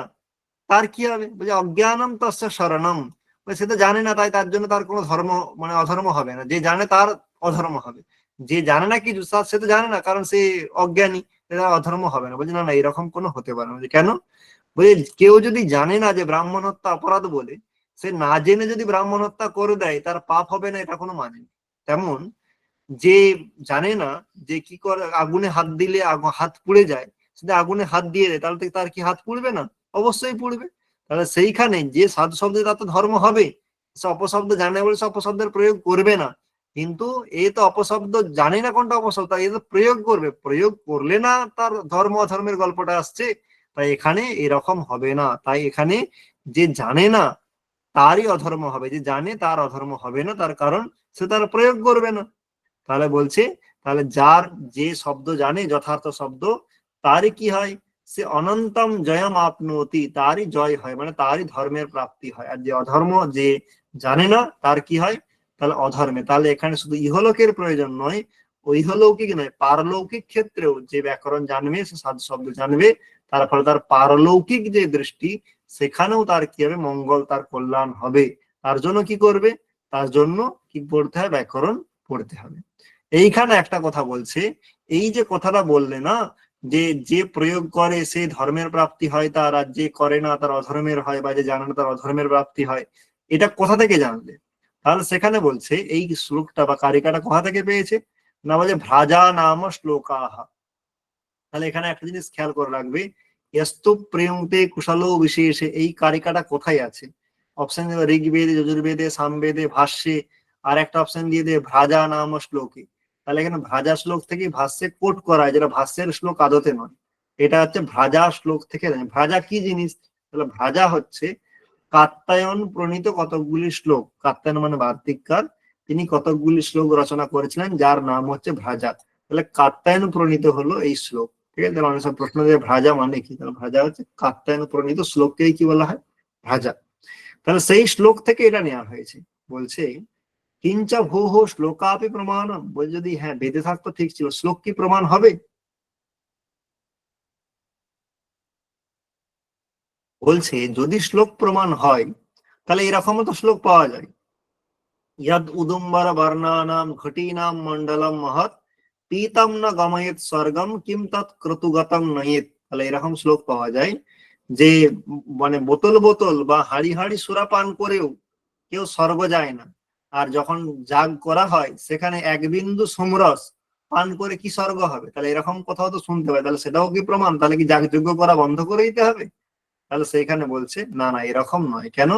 তার কি হবে? বলছে অজ্ঞানম তস্য শরণম। বলছে সে তো জানে না, তাই তার জন্য তার কোনো ধর্ম মানে অধর্ম হবে না। যে জানে তার অধর্ম হবে। যে জানে না কিছু সে তো জানে না, কারণ সে অজ্ঞানী, তার অধর্ম হবে না। বলছে না না, এরকম কোনো হতে পারে না। বলছে কেন? বলছে কেউ যদি জানে না যে ব্রাহ্মণ হত্যা অপরাধ বলে, সে না জেনে যদি ব্রাহ্মণ হত্যা করে দেয়, তার পাপ হবে না, এটা কোনো মানে নেই। তেমন যে জানে না যে কি করে আগুনে হাত দিলে হাত পুড়ে যায়, সেটা আগুনে হাত দিয়ে দেয়, তাহলে তো তার কি হাত পুড়বে না? অবশ্যই পুড়বে। তাহলে সেইখানে যে সাধু শব্দে তার তো ধর্ম হবে। সে অপশব্দ জানে বলে সে অপশব্দের প্রয়োগ করবে না। কিন্তু এ তো অপশব্দ জানে না কোনটা অপশব্দ, এ তো প্রয়োগ করবে, প্রয়োগ করলে না তার ধর্ম অধর্মের গল্পটা আসছে। তাই এখানে এরকম হবে না। তাই এখানে যে জানে না তারই অধর্ম হবে, যে জানে তার অধর্ম হবে না, তার কারণ সে তার প্রয়োগ করবে না। তাহলে বলছে, তাহলে যার যে শব্দ জানে যথার্থ শব্দ, তারই কি হয়? সে অনন্তম জয়ম আপনতি, তারই জয় হয়, মানে তারই ধর্মের প্রাপ্তি হয়। আর যে অধর্ম যে জানে না তার কি হয়? তাহলে অধর্মে। তাহলে এখানে শুধু ইহলোকের প্রয়োজন নয়, ঐহলৌকিক নয়, পারলৌকিক ক্ষেত্রেও যে ব্যাকরণ জানবে, সে সাধু শব্দ জানবে, তার ফলে তার পারলৌকিক যে দৃষ্টি, সেখানেও তার কি হবে? মঙ্গল, তার কল্যাণ হবে। তার জন্য কি করবে? তার জন্য কি পড়তে হয়? ব্যাকরণ পড়তে হবে। এইখানে একটা কথা বলছে, এই যে কথাটা বললে না, যে যে প্রয়োগ করে সে ধর্মের প্রাপ্তি হয় তার, আর যে করে না তার অধর্মের হয়, বা যে জানে না তার অধর্মের প্রাপ্তি হয়, এটা কোথা থেকে জানলে? তাহলে সেখানে বলছে এই শ্লোকটা বা কারিকাটা কোথা থেকে পেয়েছে? না, বলে ভ্রাজা নাম শ্লোকাহা। তাহলে এখানে একটা জিনিস খেয়াল করে রাখবে, এস্তু প্রিয়ন্তে কুশলো বিশেষে, এই কারিকাটা কোথায় আছে? অপশন দেবে ঋগ্বেদে, যজুর্বেদে, সামবেদে, ভাষ্যে, আর একটা অপশন দিয়ে দেবে ভ্রাজা নাম শ্লোকে। তাহলে এখানে ভ্রাজা শ্লোক থেকে ভাষ্যে কোট করা হয়, যেটা ভাষ্যের শ্লোক আদতে নয়। এটা হচ্ছে ভ্রাজা শ্লোক থেকে। ভ্রাজা কি জিনিস? তাহলে ভ্রাজা হচ্ছে কাত্যায়ন প্রণীত কতকগুলি শ্লোক। কাত্যায়ন মানে বার্তিককার, তিনি কতকগুলি শ্লোক রচনা করেছিলেন, যার নাম হচ্ছে ভ্রাজা। তাহলে কাত্যায়ন প্রণীত হলো এই শ্লোক। ঠিক আছে? তাহলে অনেক সব প্রশ্ন যে ভ্রাজা মানে কি, তাহলে ভ্রাজা হচ্ছে কাত্যায়ন প্রণীত শ্লোককেই কি বলা হয়? ভ্রাজা। তাহলে সেই শ্লোক থেকে এটা নেওয়া হয়েছে। বলছে কিঞ্চা ভূহ শ্লোকাপি প্রমাণম। বল যদি হ্যাঁ বেদে থাকতো ঠিক ছিল, শ্লোক কি প্রমাণ হবে? বলছে যদি শ্লোক প্রমাণ হয়, তাহলে এরকমও তো শ্লোক পাওয়া যায়। यद उदुम्बर वर्णानाम घटीनाम मंडलम महत पीतम न गमयेत स्वर्गम किम तत् क्रतुगतम नयेत। তাহলে এরকম শ্লোক পাওয়া যায় যে মানে বোতল বোতল বা হাড়ি হাড়ি সুরা পান করেও কেউ স্বর্গ যায় না। আর যখন যাগ করা হয় সেখানে এক বিন্দু সোমরস পান করে কি স্বর্গ হবে? তাহলে এরকম কোথাও তো শুনতে পাই, তাহলে সেটাও কি প্রমাণ? তাহলে কি যাগযজ্ঞ করা বন্ধ করে দিতে হবে? তাহলে সেইখানে বলছে না না, এরকম নয়। কেন?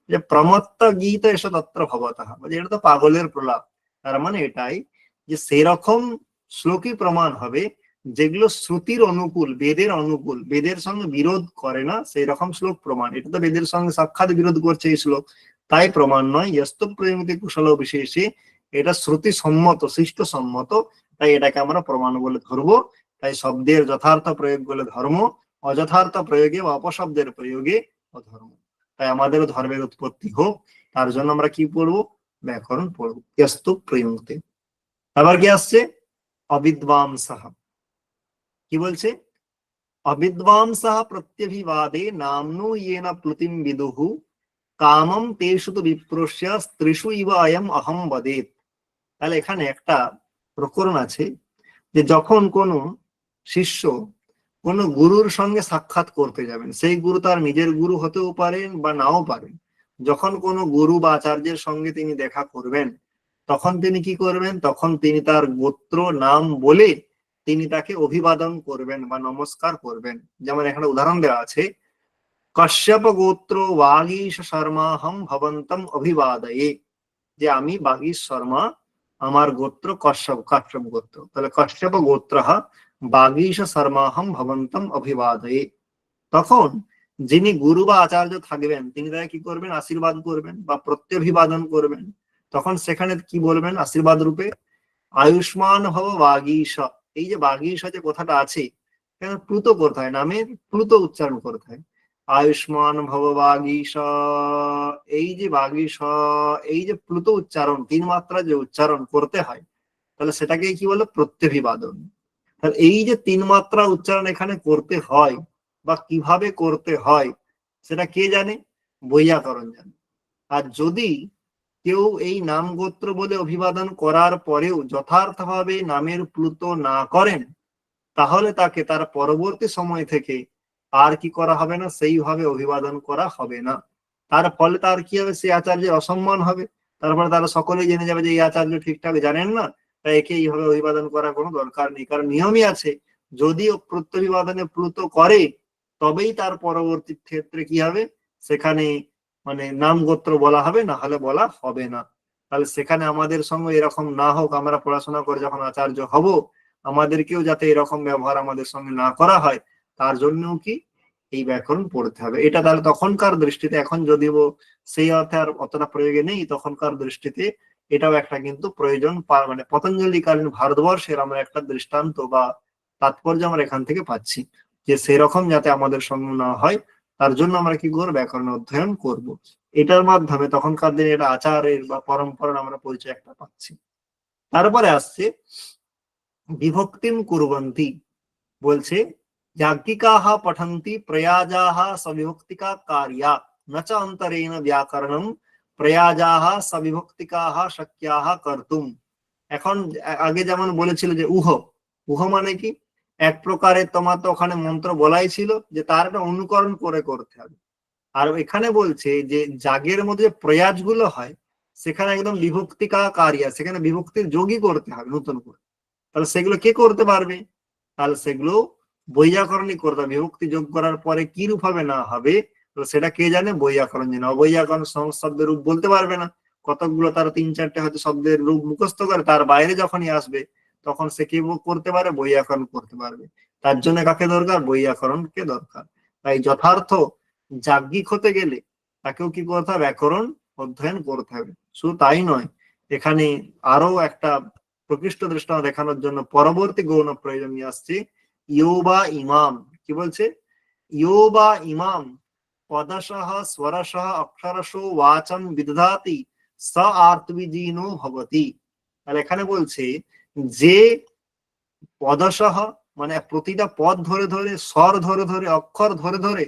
যে প্রমত্ত গীত এসব তত্র ভবতঃ, বলছে এটা তো পাগলের প্রলাপ। তার মানে এটাই যে সেরকম শ্লোকই প্রমাণ হবে যেগুলো শ্রুতির অনুকূল, বেদের অনুকূল, বেদের সঙ্গে বিরোধ করে না, সেই রকম শ্লোক প্রমাণ। এটা তো বেদের সঙ্গে সাক্ষাৎ বিরোধ করছে এই শ্লোক, তাই প্রমাণ নয়। ইয়স্ত প্রেমিতে কুশল বিশেষে, এটা শ্রুতি সম্মত, সৃষ্ট সম্মত, তাই এটাকে আমরা প্রমাণ বলে ধরবো। তাই শব্দের যথার্থ প্রয়োগ বলে ধর্ম, অযথার্থ প্রয়োগে বা অপশব্দের প্রয়োগে অধর্ম। তাই আমাদের ধর্মের উৎপত্তি হোক, তার জন্য আমরা কি পড়বো? ব্যাকরণ পড়বো। ইয়স্তু প্রয়োগে। আবার কি আসছে? অবিদ্বাংসঃ। কি বলছে? অবিদ্বাংসঃ প্রত্যভিবাদে নামনো ইয়েন প্লুতিম বিদুঃ কামম তেষু তু বিপ্রস্য স্ত্রীষু ইব অয়ম অহম বদেত। তাহলে এখানে একটা প্রকরণ আছে, যে যখন কোনো শিষ্য কোনো গুরুর সঙ্গে সাক্ষাৎ করতে যাবেন, সেই গুরু তার নিজের গুরু হতেও পারেন বা নাও পারেন। যখন কোনো গুরু বা আচার্যের সঙ্গে তিনি দেখা করবেন, তখন তিনি কি করবেন? তখন তিনি তার গোত্র নাম বলে তিনি তাকে অভিবাদন করবেন বা নমস্কার করবেন। যেমন এখানে উদাহরণ দেওয়া আছে, কশ্যপ গোত্র বাগীশ শর্মাহম ভবন্তম অভিবাদয়ে। যে আমি বাগীশ শর্মা, আমার গোত্র কশ্যপ, কাশ্যপ গোত্র। তাহলে কশ্যপ গোত্র বাগীশ শর্মাহম ভবন্তম অভিবাদয়ে। তখন যিনি গুরু বা আচার্য থাকবেন তিনি তাকে কি করবেন? আশীর্বাদ করবেন বা প্রত্যভিবাদন করবেন। তখন সেখানে কি বলবেন আশীর্বাদ রূপে? আয়ুষ্মান ভব বাগীশ। এই যে বাগীশ যে কথাটা আছে, কেন প্লুত করতে হয়, নামের প্লুত উচ্চারণ করতে হয়। আয়ুষ্মান ভব বাগীশ, এই যে বাগীশ, এই যে প্লুত উচ্চারণ, তিন মাত্রা যে উচ্চারণ করতে হয়, তাহলে সেটাকে কি বলে? প্রত্যভিবাদন। তাহলে এই যে তিন মাত্রা উচ্চারণ এখানে করতে হয় বা কিভাবে করতে হয়, সেটা কে জানে? বৈয়াকরণ জানে। আর যদি কেউ এই নাম গোত্র বলে অভিবাদন করার পরেও যথার্থভাবে নামের প্লুত না করেন, তাহলে তাকে তার পরবর্তী সময় থেকে আর কি করা হবে না? সেইভাবে অভিবাদন করা হবে না। তার ফলে তার কি হবে? সে আচার্যের অসম্মান হবে। তারপরে তারা সকলেই জেনে যাবে যে এই আচার্য ঠিকঠাক জানেন না, তাই একে এইভাবে অভিবাদন করার কোনো দরকার নেই। কারণ নিয়মই আছে, যদি ও প্রত্যভিবাদনে প্লুত করে, তবেই তার পরবর্তী ক্ষেত্রে কি হবে? সেখানে মানে নাম গোত্র বলা হবে, না হলে বলা হবে না। তাহলে সেখানে আমাদের সঙ্গে এরকম না হোক, আমরা পড়াশোনা করে যখন আচার্য হব, আমাদেরকেও যাতে এরকম ব্যবহার আমাদের সঙ্গে না করা হয়, তার জন্যও কি এই ব্যাকরণ পড়তে হবে। এটা তাহলে তখনকার দৃষ্টিতে, এখন যদিও সেই অর্থে আর অতটা প্রয়োগে নেই, তখনকার দৃষ্টিতে এটাও একটা কিন্তু প্রয়োজন, মানে পতঞ্জলিকালীন ভারতবর্ষের আমরা একটা দৃষ্টান্ত বা তাৎপর্য আমরা এখান থেকে পাচ্ছি, যে সেরকম যাতে আমাদের সঙ্গে না হয়, তার জন্য আমরা কি করবো? ব্যাকরণ অধ্যয়ন করব। এটার মাধ্যমে তখনকার দিনে এটা আচারের বা পরম্পরার আমরা পরিচয় একটা পাচ্ছি। তারপরে আসছে বিভক্তিম কুর্বন্তি। বলছে যাজ্ঞিকাহ পঠন্তি প্রয়াজাহ সবিভক্তিকা কার্যা ন চ অন্তরেণ ব্যাকরণম প্রয়াজাহ সবিভক্তিকাহ শক্যাহ কর্তুম। এখন আগে যেমন বলেছিল যে উহ, উহ মানে কি? এক প্রকারের তোমার তো ওখানে মন্ত্র বলাই ছিল যে তার একটা অনুকরণ করে করতে হবে। আর এখানে বলছে যে যাগের মধ্যে প্রয়াজ গুলো হয়, সেখানে একদম বিভক্তিকা কারিয়া, সেখানে বিভক্তির যোগই করতে হবে নতুন করে। তাহলে সেগুলো কে করতে পারবে? তাহলে সেগুলো বৈয়াকরণই করতে হবে। বিভক্তি যোগ করার পরে কি রূপ হবে না হবে, তো সেটা কে জানে? বৈয়াকরণ জানে। অবৈয়াকরণ শব্দের রূপ বলতে পারবে না। কতকগুলো তার তিন চারটে হয়তো শব্দের রূপ মুখস্থ করে, তার বাইরে যখনই আসবে তখন সে কি করতে পারে? বৈয়াকরণ করতে পারবে। তার জন্য কাকে দরকার? বৈয়াকরণকে দরকার। তাই যথার্থ যাজ্ঞিক হতে গেলে তাকেও কি করতে হবে? ব্যাকরণ অধ্যয়ন করতে হবে। শুধু তাই নয়, এখানে আরো একটা প্রকৃষ্ট দৃষ্টান্ত দেখানোর জন্য পরবর্তী গৌণ প্রয়োজন নিয়ে আসছে। ইয়োবা ইমাম, কি বলছে? ইয়োবা ইমাম পদশঃ স্বরশঃ অক্ষরশো ওয়াচম বিদধাতি স আর্তবিজীনো ভবতি। তাহলে এখানে বলছে যে পদশঃ মানে প্রতিটা পদ ধরে ধরে, স্বর ধরে ধরে, অক্ষর ধরে ধরে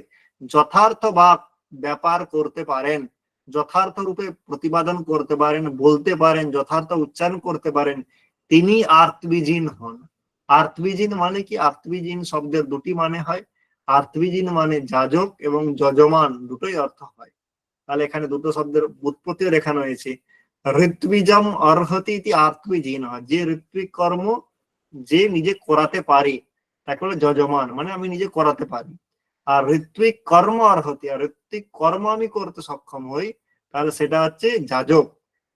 যথার্থ বাক ব্যাপার করতে পারেন, যথার্থ রূপে প্রতিপাদন করতে পারেন, বলতে পারেন, যথার্থ উচ্চারণ করতে পারেন, তিনি আর্তবিজীন হন। আর্তবিজীন মানে কি? আর্তবিজীন শব্দের দুটি মানে হয়। আর্তবিজীন মানে যাজক এবং যজমান, দুটোই অর্থ হয়। তাহলে এখানে দুটো শব্দের উৎপত্তিও দেখানো হয়েছে। ঋত্বিজম অর্হতি ইতি আর্তবিজীন, যে ঋত্বিক কর্ম যে নিজে করাতে পারে তাকে বলে যজমান, মানে আমি নিজে করাতে পারি। আর ঋত্বিক কর্ম অর্হতি, আর ঋত্বিক কর্ম আমি করতে সক্ষম হই, তাহলে সেটা হচ্ছে যাজক।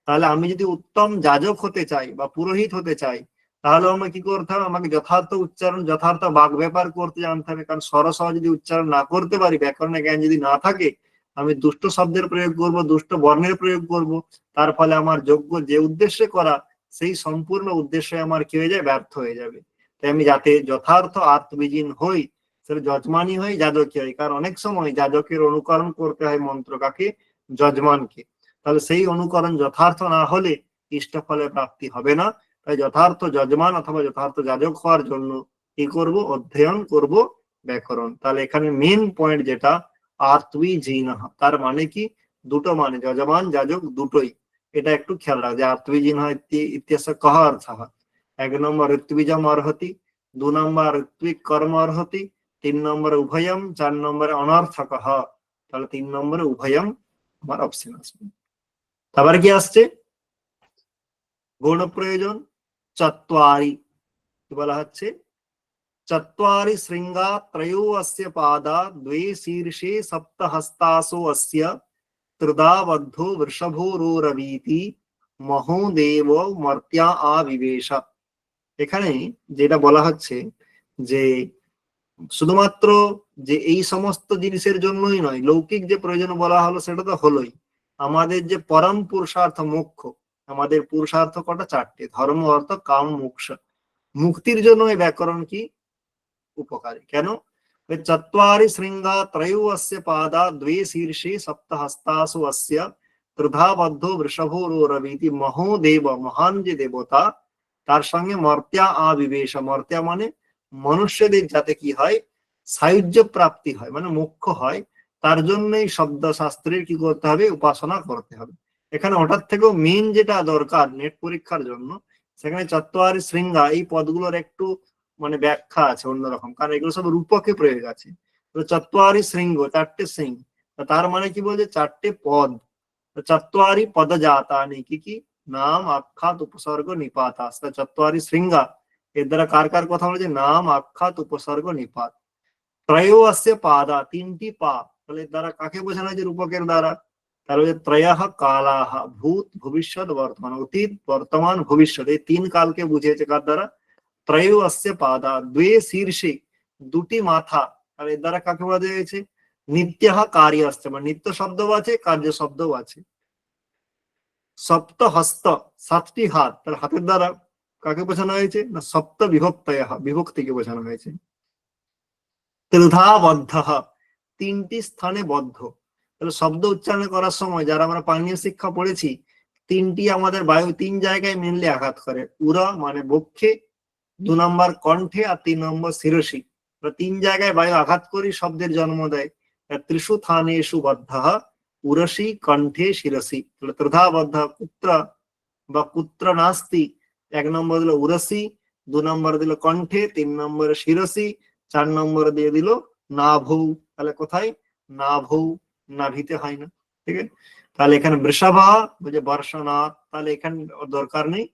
তাহলে আমি যদি উত্তম যাজক হতে চাই বা পুরোহিত হতে চাই, তাহলে আমাকে কি করতে হবে? আমাকে যথার্থ উচ্চারণ, যথার্থ বাক ব্যাপার করতে জানতে হবে। কারণ সরসহ যদি উচ্চারণ না করতে পারি, ব্যাকরণের জ্ঞান যদি না থাকে, আমি দুষ্ট শব্দের প্রয়োগ করব, দুষ্ট বর্ণের প্রয়োগ করব, তার ফলে আমার যোগ্য যে উদ্দেশ্যে করা, সেই সম্পূর্ণ উদ্দেশ্যে আমার কি হয়ে যায়? ব্যর্থ হয়ে যাবে। তাই আমি যাতে যথার্থ আত্মবিজীন হই, সেটা যজমানই হই, যাজকই হই। কারণ অনেক সময় যাজকের অনুকরণ করতে হয় মন্ত্র কাকে? যজমানকে। তাহলে সেই অনুকরণ যথার্থ না হলে ইষ্ট ফলের প্রাপ্তি হবে না। তাই যথার্থ যজমান অথবা যথার্থ যাজক হওয়ার জন্য কি করব? অধ্যয়ন করব ব্যাকরণ। তাহলে এখানে মেন পয়েন্ট যেটা, আত্মবিজীন, তার মানে কি? দুটো মানে, যজমান যাজক দুটোই। এটা একটু খেয়াল রাখ যে আত্মবিজীন হয় ইতিহাস কহ অর্থ হয়। এক নম্বর ঋত্বিজম অর্হতি, দু নম্বর ঋত্বিক কর্ম অর্হতি, তিন নম্বরে উভয়ম, চার নম্বরে অনর্থক। তাহলে তিন নম্বরে উভয়ম আমার অপশন আসবে। তারপরে কি আসছে? গৌণ প্রয়োজন চত্বারি। কি বলা হচ্ছে? চত্বারি শৃঙ্গা ত্রয়ো অস্য পাদা দ্বে শীর্ষে সপ্ত হস্তাসো অস্য ত্রিধা বদ্ধো বৃষভোরোরবীতি মহোদেব মর্ত্য়া আবিবেশ। এখানে যেটা বলা হচ্ছে যে শুধুমাত্র যে এই সমস্ত জিনিসের জন্যই নয়, লৌকিক যে প্রয়োজন বলা হলো সেটা তো হলোই, আমাদের যে পরম পুরুষার্থ মোক্ষ, আমাদের পুরুষার্থ কটা? চারটে, ধর্ম অর্থ কাম মোক্ষ। মুক্তির জন্য এই ব্যাকরণ কি উপকারী। কেন? চত্বারি শৃঙ্গা ত্রয়ো অস্য পাদা দ্বে শীর্ষে সপ্ত হস্তাসু অস্য ত্রিধা বদ্ধ বৃষভোরবীতি মহোদেব, মহান যে দেবতা, তার সঙ্গে মর্ত্যা আবিবেশ। মর্ত্যা মানে মনুষ্যদের যাতে কি হয়, সায়ুজ্য প্রাপ্তি হয়, মানে মোক্ষ হয়, তার জন্য এই শব্দ শাস্ত্রের কি করতে হবে? উপাসনা করতে হবে। এখানে ওটার থেকেও মেন যেটা দরকার নেট পরীক্ষার জন্য, সেখানে চত্বারি শৃঙ্গা এই পদগুলোর একটু মানে ব্যাখ্যা আছে অন্যরকম, কারণ এগুলো সব রূপকে প্রয়োগ আছে। চত্বারি শৃঙ্গ, চারটে সিং, তার মানে কি বলছে? চারটে পদ। চত্বারি পদ জাতানি, কি কি? নাম আখ্যাত উপসর্গ নিপাত। চত্বারি শৃঙ্গা, এর দ্বারা কার কার কথা বলেছে? নাম আখ্যাত উপসর্গ নিপাত। ত্রয়ো অস্য পাদা, তিনটি পা, তাহলে এর দ্বারা কাকে বোঝানো হয়েছে রূপকের দ্বারা? তাহলে ত্রয়ঃ কালাহ, ভূত ভবিষ্যৎ বর্তমান, অতীত বর্তমান ভবিষ্যৎ, এই তিন কালকে বুঝিয়েছে কার দ্বারা? ত্রয়ো অস্য পাদা দ্বে শীর্ষে, দুটি মাথা, আর এর দ্বারা কাকে বোঝা হয়েছে? নিত্য কার্য আসছে, মানে নিত্য শব্দও আছে, কার্য শব্দও আছে। সপ্ত হস্ত, সাতটি হাত, তার হাতের দ্বারা কাকে বোঝানো হয়েছে? না সপ্ত বিভক্তয়, বিভক্তিকে বোঝানো হয়েছে। ত্রিধা বদ্ধ, তিনটি স্থানে বদ্ধ। তাহলে শব্দ উচ্চারণ করার সময় যারা আমরা পানীয় শিক্ষা পড়েছি, তিনটি আমাদের বায়ু তিন জায়গায় মেনলি আঘাত করে। উরা মানে বক্ষে, 2 নম্বর কণ্ঠে, আর 3 নম্বর শিরসি। তিন জায়গায় বায়ু আঘাত করি শব্দের জন্ম দেয়। ত্রিষু স্থানেষু বদ্ধ, উরসি কণ্ঠে শিরসি। তাহলে ত্রিধা বদ্ধ, কুত্র বা কুত্র নাস্তি, 1 নম্বর দিল উরসি, 2 নম্বর দিল কণ্ঠে, 3 নম্বরে শিরসি, 4 নম্বর দিয়ে দিল নাভৌ। তাহলে কোথায়? নাভৌ, নাভিতে হয় না। ঠিক আছে, তাহলে এখানে বৃষভা বুঝে বর্ষনাথ, তাহলে এখানে দরকার নেই।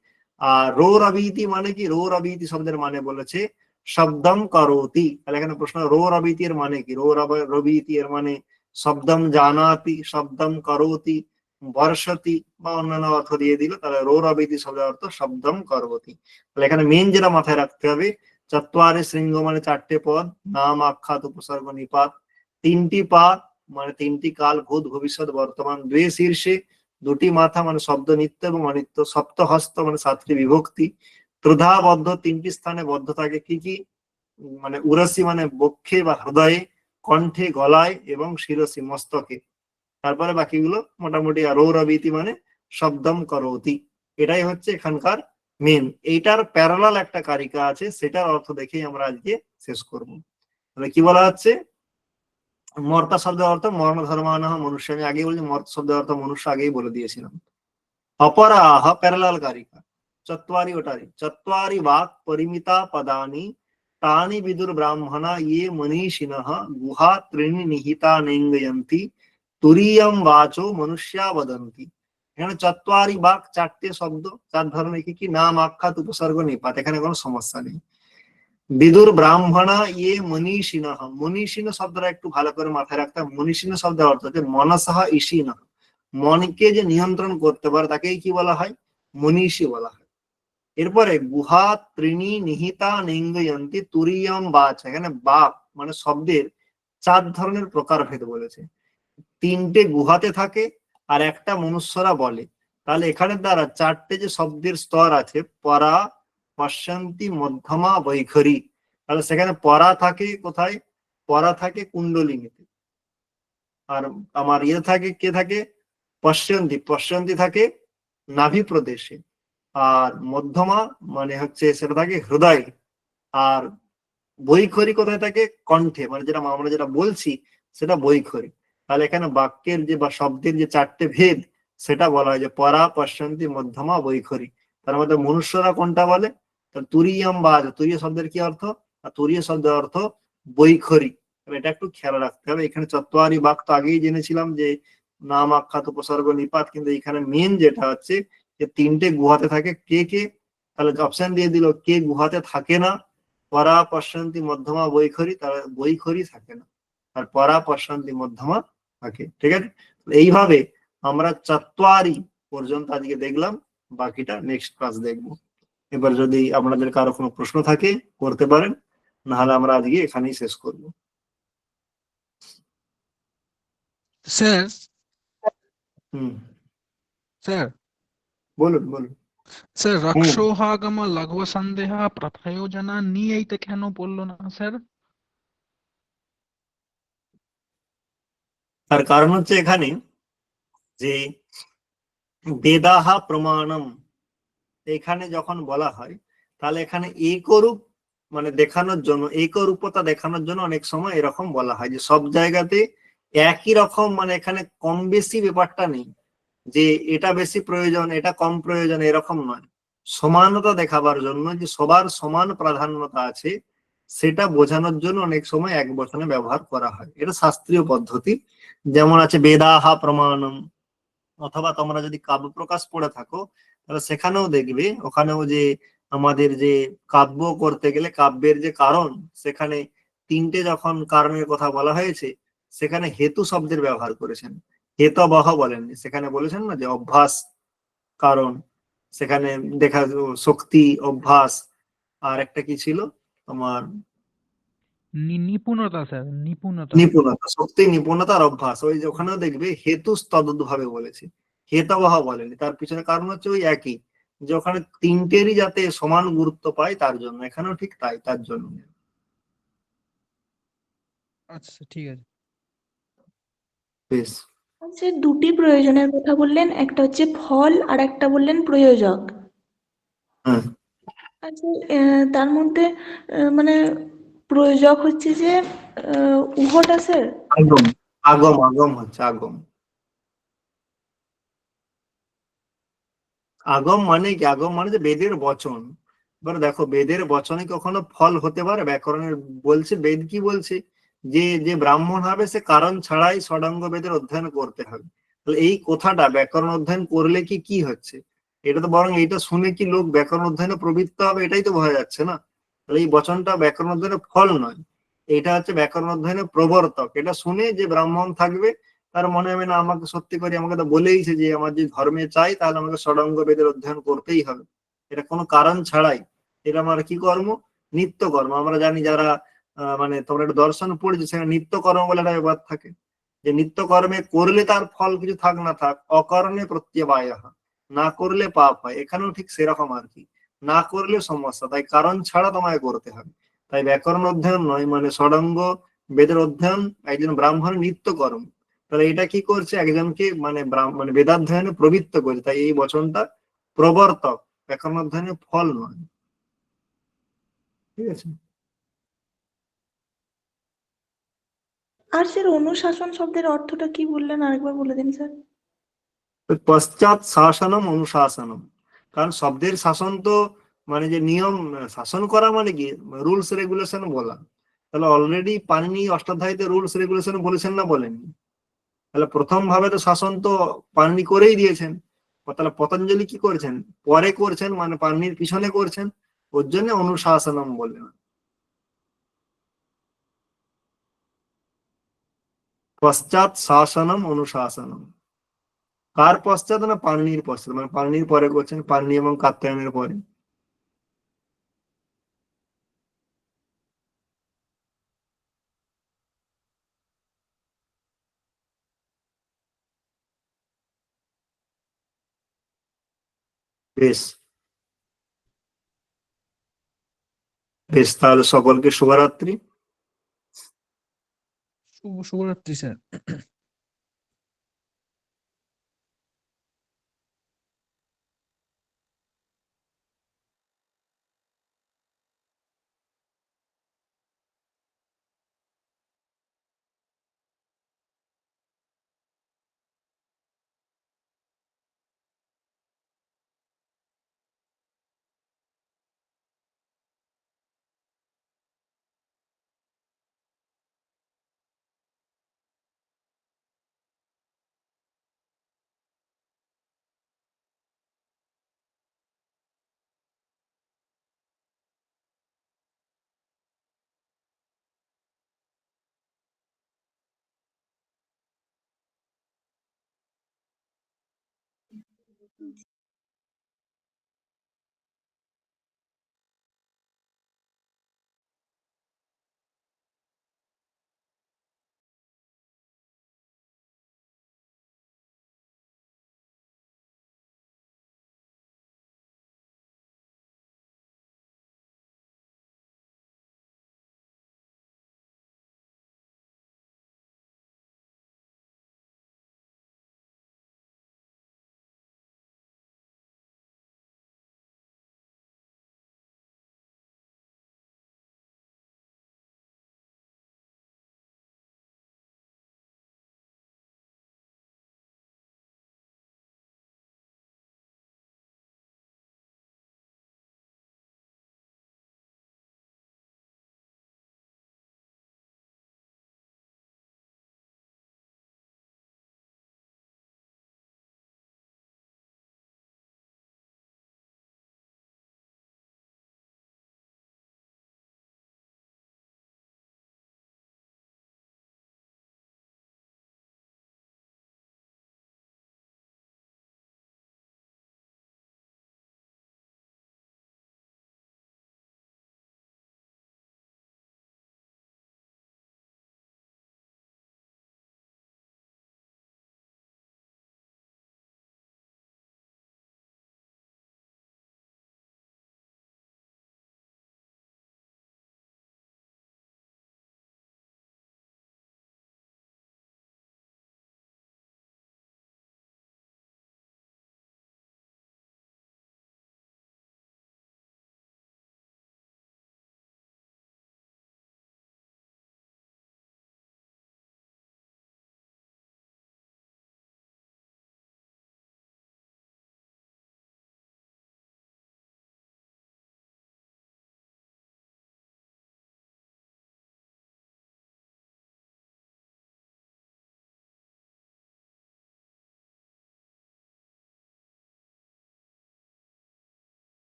আর রো রবীতি মানে কি? রো রবীতি শব্দের মানে বলেছে শব্দম করোতি। তাহলে এখানে প্রশ্ন, রো রবীতি এর মানে কি? রবীতি এর মানে শব্দম জানাতি, শব্দম করোতি, বর্ষতি বা অন্যান্য অর্থ দিয়ে দিল। তাহলে রো রবীতি শব্দের অর্থ শব্দম করোতি। তাহলে এখানে মেন যেটা মাথায় রাখতে হবে, চত্বারে শৃঙ্গ মানে চারটে পদ, নাম আখ্যাত উপসর্গ নিপাত, তিনটি পা মানে তিনটি কাল, ভূত ভবিষ্যৎ বর্তমান, দ্বে শীর্ষে দুটি মাথা মানে শব্দ নিত্য এবং অনিত্য, সপ্ত হস্ত মানে সাতটি বিভক্তি, ত্রিধা বদ্ধ তিনটি স্থানে বদ্ধ থাকে, কি কি? মানে উরসি মানে বক্ষে বা হৃদয়ে, কণ্ঠে গলায়, এবং শিরসি মস্তকে। তারপরে বাকিগুলো মোটামুটি। আর রৌরবীতি মানে শব্দম করোতি। এটাই হচ্ছে এখানকার মেন। এইটার প্যারালাল একটা কারিকা আছে, সেটার অর্থ দেখেই আমরা আজকে শেষ করব। তাহলে কি বলা হচ্ছে? মর্তা শব্দের অর্থ মরণ ধর্মানহ মনুষ্য, আমি আগেই বলছি মর্ত শব্দের অর্থ মনুষ্য, আগেই বলে দিয়েছিলাম। অপরাহ প্যারালাল কারিকা, চত্বারি ওটারি, চত্বারি বাক পরিমিতা পদানি তানি বিদুর ব্রাহ্মণা ইয়ে মনীষিণঃ গুহা ত্রিণি নিহিতা নেঙ্গয়ন্তি তুরীয়ম বাচো মনুষ্যা বদন্তি। এখানে চত্বারি বাক, চারটে শব্দ, চার ধরনের, কি কি? নাম আখ্যাত উপসর্গ নিপাত, এখানে কোনো সমস্যা নেই। বিদুর ব্রাহ্মণা ইয়ে মনীষিণঃ, মনীষিণ শব্দটা একটু ভালো করে মাথায় রাখতে হবে। মনীষিণ শব্দের অর্থ হচ্ছে মনসহ ঈশিনঃ, মনকে যে নিয়ন্ত্রণ করতে পারে তাকেই কি বলা হয়? মনীষী বলা হয়। এরপরে গুহা ত্রিণী নিহিতা নিঙ্গয়ন্তি তুরীয়ম বাচ, এখানে বাক মানে শব্দের চার ধরনের প্রকারভেদ বলেছে। তিনটে গুহাতে থাকে আর একটা মনুষ্যরা বলে। তাহলে এখানে দ্বারা চারটে যে শব্দের স্তর আছে, পরা, পশ্যন্তি, মধ্যমা, বৈখরি। তাহলে সেখানে পরা থাকে কোথায়? পরা থাকে কুণ্ডলিনীতে। আর আমার ইয়ে থাকে, কে থাকে? পশ্যন্তি, পশ্যন্তি থাকে নাভি প্রদেশে। আর মধ্যমা মানে হচ্ছে সেটা থাকে হৃদয়। আর বৈখরি কোথায় থাকে? কণ্ঠে, মানে যেটা আমরা যেটা বলছি সেটা বৈখরি। তাহলে এখানে বাক্যের যে বা শব্দের যে চারটে ভেদ, সেটা বলা হয় যে পরা, পশ্যন্তি, মধ্যমা, বৈখরি। তার মধ্যে মনুষ্যরা কোনটা বলে? তুরীয়ম বাচ, তুরীয় শব্দের কি অর্থ? তুরীয় শব্দের অর্থ বৈখরি। এটা একটু খেয়াল রাখতে হবে। এখানে চত্বারি বাক তো আগেই জেনেছিলাম যে নাম আখ্যাত উপসর্গ নিপাত, কিন্তু এখানে মেন যেটা হচ্ছে যে তিনটে গুহাতে থাকে, কে কে? তাহলে অপশন দিয়ে দিল কে গুহাতে থাকে না। পরা, পশ্যন্তি, মধ্যমা, বৈখরি। তাহলে বৈখরি থাকে না, আর পরা, পশ্যন্তি, মধ্যমা থাকে। ঠিক আছে, এইভাবে আমরা চত্বারি পর্যন্ত আজকে দেখলাম, বাকিটা নেক্সট ক্লাস দেখবো। এবার যদি আপনাদের কারো কোনো প্রশ্ন থাকে করতে পারেন, নাহলে আমরা আজকে এখানেই শেষ করবো। স্যার, হুম। স্যার বলুন বলুন। স্যার হুম। রক্ষোহাগম লঘু সন্দেহ প্রয়োজনা নিয়ে এইটা কেন বললো না স্যার? তার কারণ হচ্ছে এখানে যে বেদাহা প্রমাণম, এখানে যখন বলা হয় তাহলে এখানে একরূপ মানে দেখানোর জন্য, একরূপতা দেখানোর জন্য অনেক সময় এরকম বলা হয় যে সব জায়গাতে একই রকম, মানে এখানে কম বেশি ব্যাপারটা নেই যে এটা বেশি প্রয়োজন এটা কম প্রয়োজন, এরকম নয়। সমানতা দেখাবার জন্য যে সবার সমান প্রাধান্যতা আছে সেটা বোঝানোর জন্য অনেক সময় এক বচনে ব্যবহার করা হয়, এটা শাস্ত্রীয় পদ্ধতি। যেমন আছে বেদাহা প্রমাণম, অথবা তোমরা যদি কাব্য প্রকাশ পড়ে থাকো তাহলে সেখানেও দেখবে, ওখানেও যে আমাদের যে কাব্য করতে গেলে কাব্যের যে কারণ, সেখানে তিনটে যখন কারণের কথা বলা হয়েছে সেখানে হেতু শব্দের ব্যবহার করেছেন, হেতবহ বলেননি। সেখানে বলেছেন না যে অভ্যাস কারণ, সেখানে দেখা শক্তি অভ্যাস, আর একটা কি ছিল তোমার, নিপুণতা স্যার, নিপুণতা। নিপুণতা, শক্তি নিপুণতা আর অভ্যাস, ওই যে ওখানেও দেখবে হেতু তদ্দুত ভাবে বলেছে, হেতবহ বলেনি। তার পিছনে কারণ হচ্ছে ওই একই, যে ওখানে তিনটেরই যাতে সমান গুরুত্ব পায় তার জন্য, এখানেও ঠিক তাই, তার জন্য। আচ্ছা ঠিক আছে। বেশ। আচ্ছা, দুটি প্রয়োজনের কথা বললেন, একটা হচ্ছে ফল আর একটা বললেন প্রয়োজক। হ্যাঁ। আচ্ছা, তার মধ্যে মানে প্রয়োজক হচ্ছে যে উহটা স্যার। আগম, আগম আগম হচ্ছে আগম। আগম মানে কি, আগম মানে যে বেদের বচন। এবার দেখো বেদের বচনে কখনো ফল হতে পারে? ব্যাকরণের বলছে, বেদ কি বলছে, যে যে ব্রাহ্মণ হবে সে কারণ ছাড়াই ষড়াঙ্গ বেদের অধ্যয়ন করতে হবে। তাহলে এই কথাটা ব্যাকরণ অধ্যয়ন করলে কি কি হচ্ছে, এটা তো বরং এইটা শুনে কি লোক ব্যাকরণ অধ্যয়নে প্রবৃত্ত হবে, এটাই তো বোঝা যাচ্ছে না। তাহলে এই বচনটা ব্যাকরণ অধ্যয়নের ফল নয়, এটা হচ্ছে ব্যাকরণ অধ্যয়নের প্রবর্তক। এটা শুনে যে ব্রাহ্মণ থাকবে তার মনে হবে না আমাকে সত্যি করে, আমাকে তো বলেইছে যে আমার যে ধর্মে চাই তাহলে আমাকে ষড়াঙ্গ বেদের অধ্যয়ন করতেই হবে, এটা কোনো কারণ ছাড়াই। এটা আমার কি কর্ম, নিত্য কর্ম। আমরা জানি যারা মানে তোমরা একটা দর্শন পড়েছো, সেখানে নিত্য কর্ম বলে একটা ব্যাপার থাকে, যে নিত্য কর্মে করলে তার ফল কিছু থাক না থাক, অকর্মে প্রত্যবায়, না করলে পাপ হয়। এখানেও ঠিক সেরকম আর কি, না করলে সমস্যা, তাই কারণ ছাড়া তোমায় করতে হবে। তাই ব্যাকরণ অধ্যয়ন নয় মানে ষড়াঙ্গ বেদের অধ্যয়ন একজন ব্রাহ্মণের নিত্য কর্ম। তাহলে এটা কি করছে, একজনকে মানে মানে বেদাধ্যয়নে প্রবৃত্ত করছে, তাই এই বচনটা প্রবর্তক, ব্যাকরণ অধ্যয়নের ফল নয়। ঠিক আছে। আর স্যার অনুশাসন শব্দের অর্থটা কি বললেন, আরেকবার বলে দিন স্যার। তো পশ্চাৎ শাসনম অনুশাসনম, কারণ শব্দের শাসন তো মানে যে নিয়ম, শাসন করা মানে কি, রুলস রেগুলেশন বলা। তাহলে অলরেডি পানিনি অষ্টাধ্যায়ীতে রুলস রেগুলেশন বলেছেন না বলেননি? তাহলে প্রথম ভাবে তো শাসন তো পানিনি করেই দিয়েছেন। তাহলে পতঞ্জলি কি করেছেন, পরে করছেন, মানে পানির পিছনে করছেন, ওর জন্য অনুশাসনম বললেন। পশ্চাৎ শাসনম অনুশাসনম, কার পশ্চাৎ না পানির পশ্চাৎ, মানে পানির পরে করছেন, পানি এবং কাত্যায়নের পরে। বেশ। বেশ, তাহলে সকলকে শুভরাত্রি। শুভরাত্রি স্যার।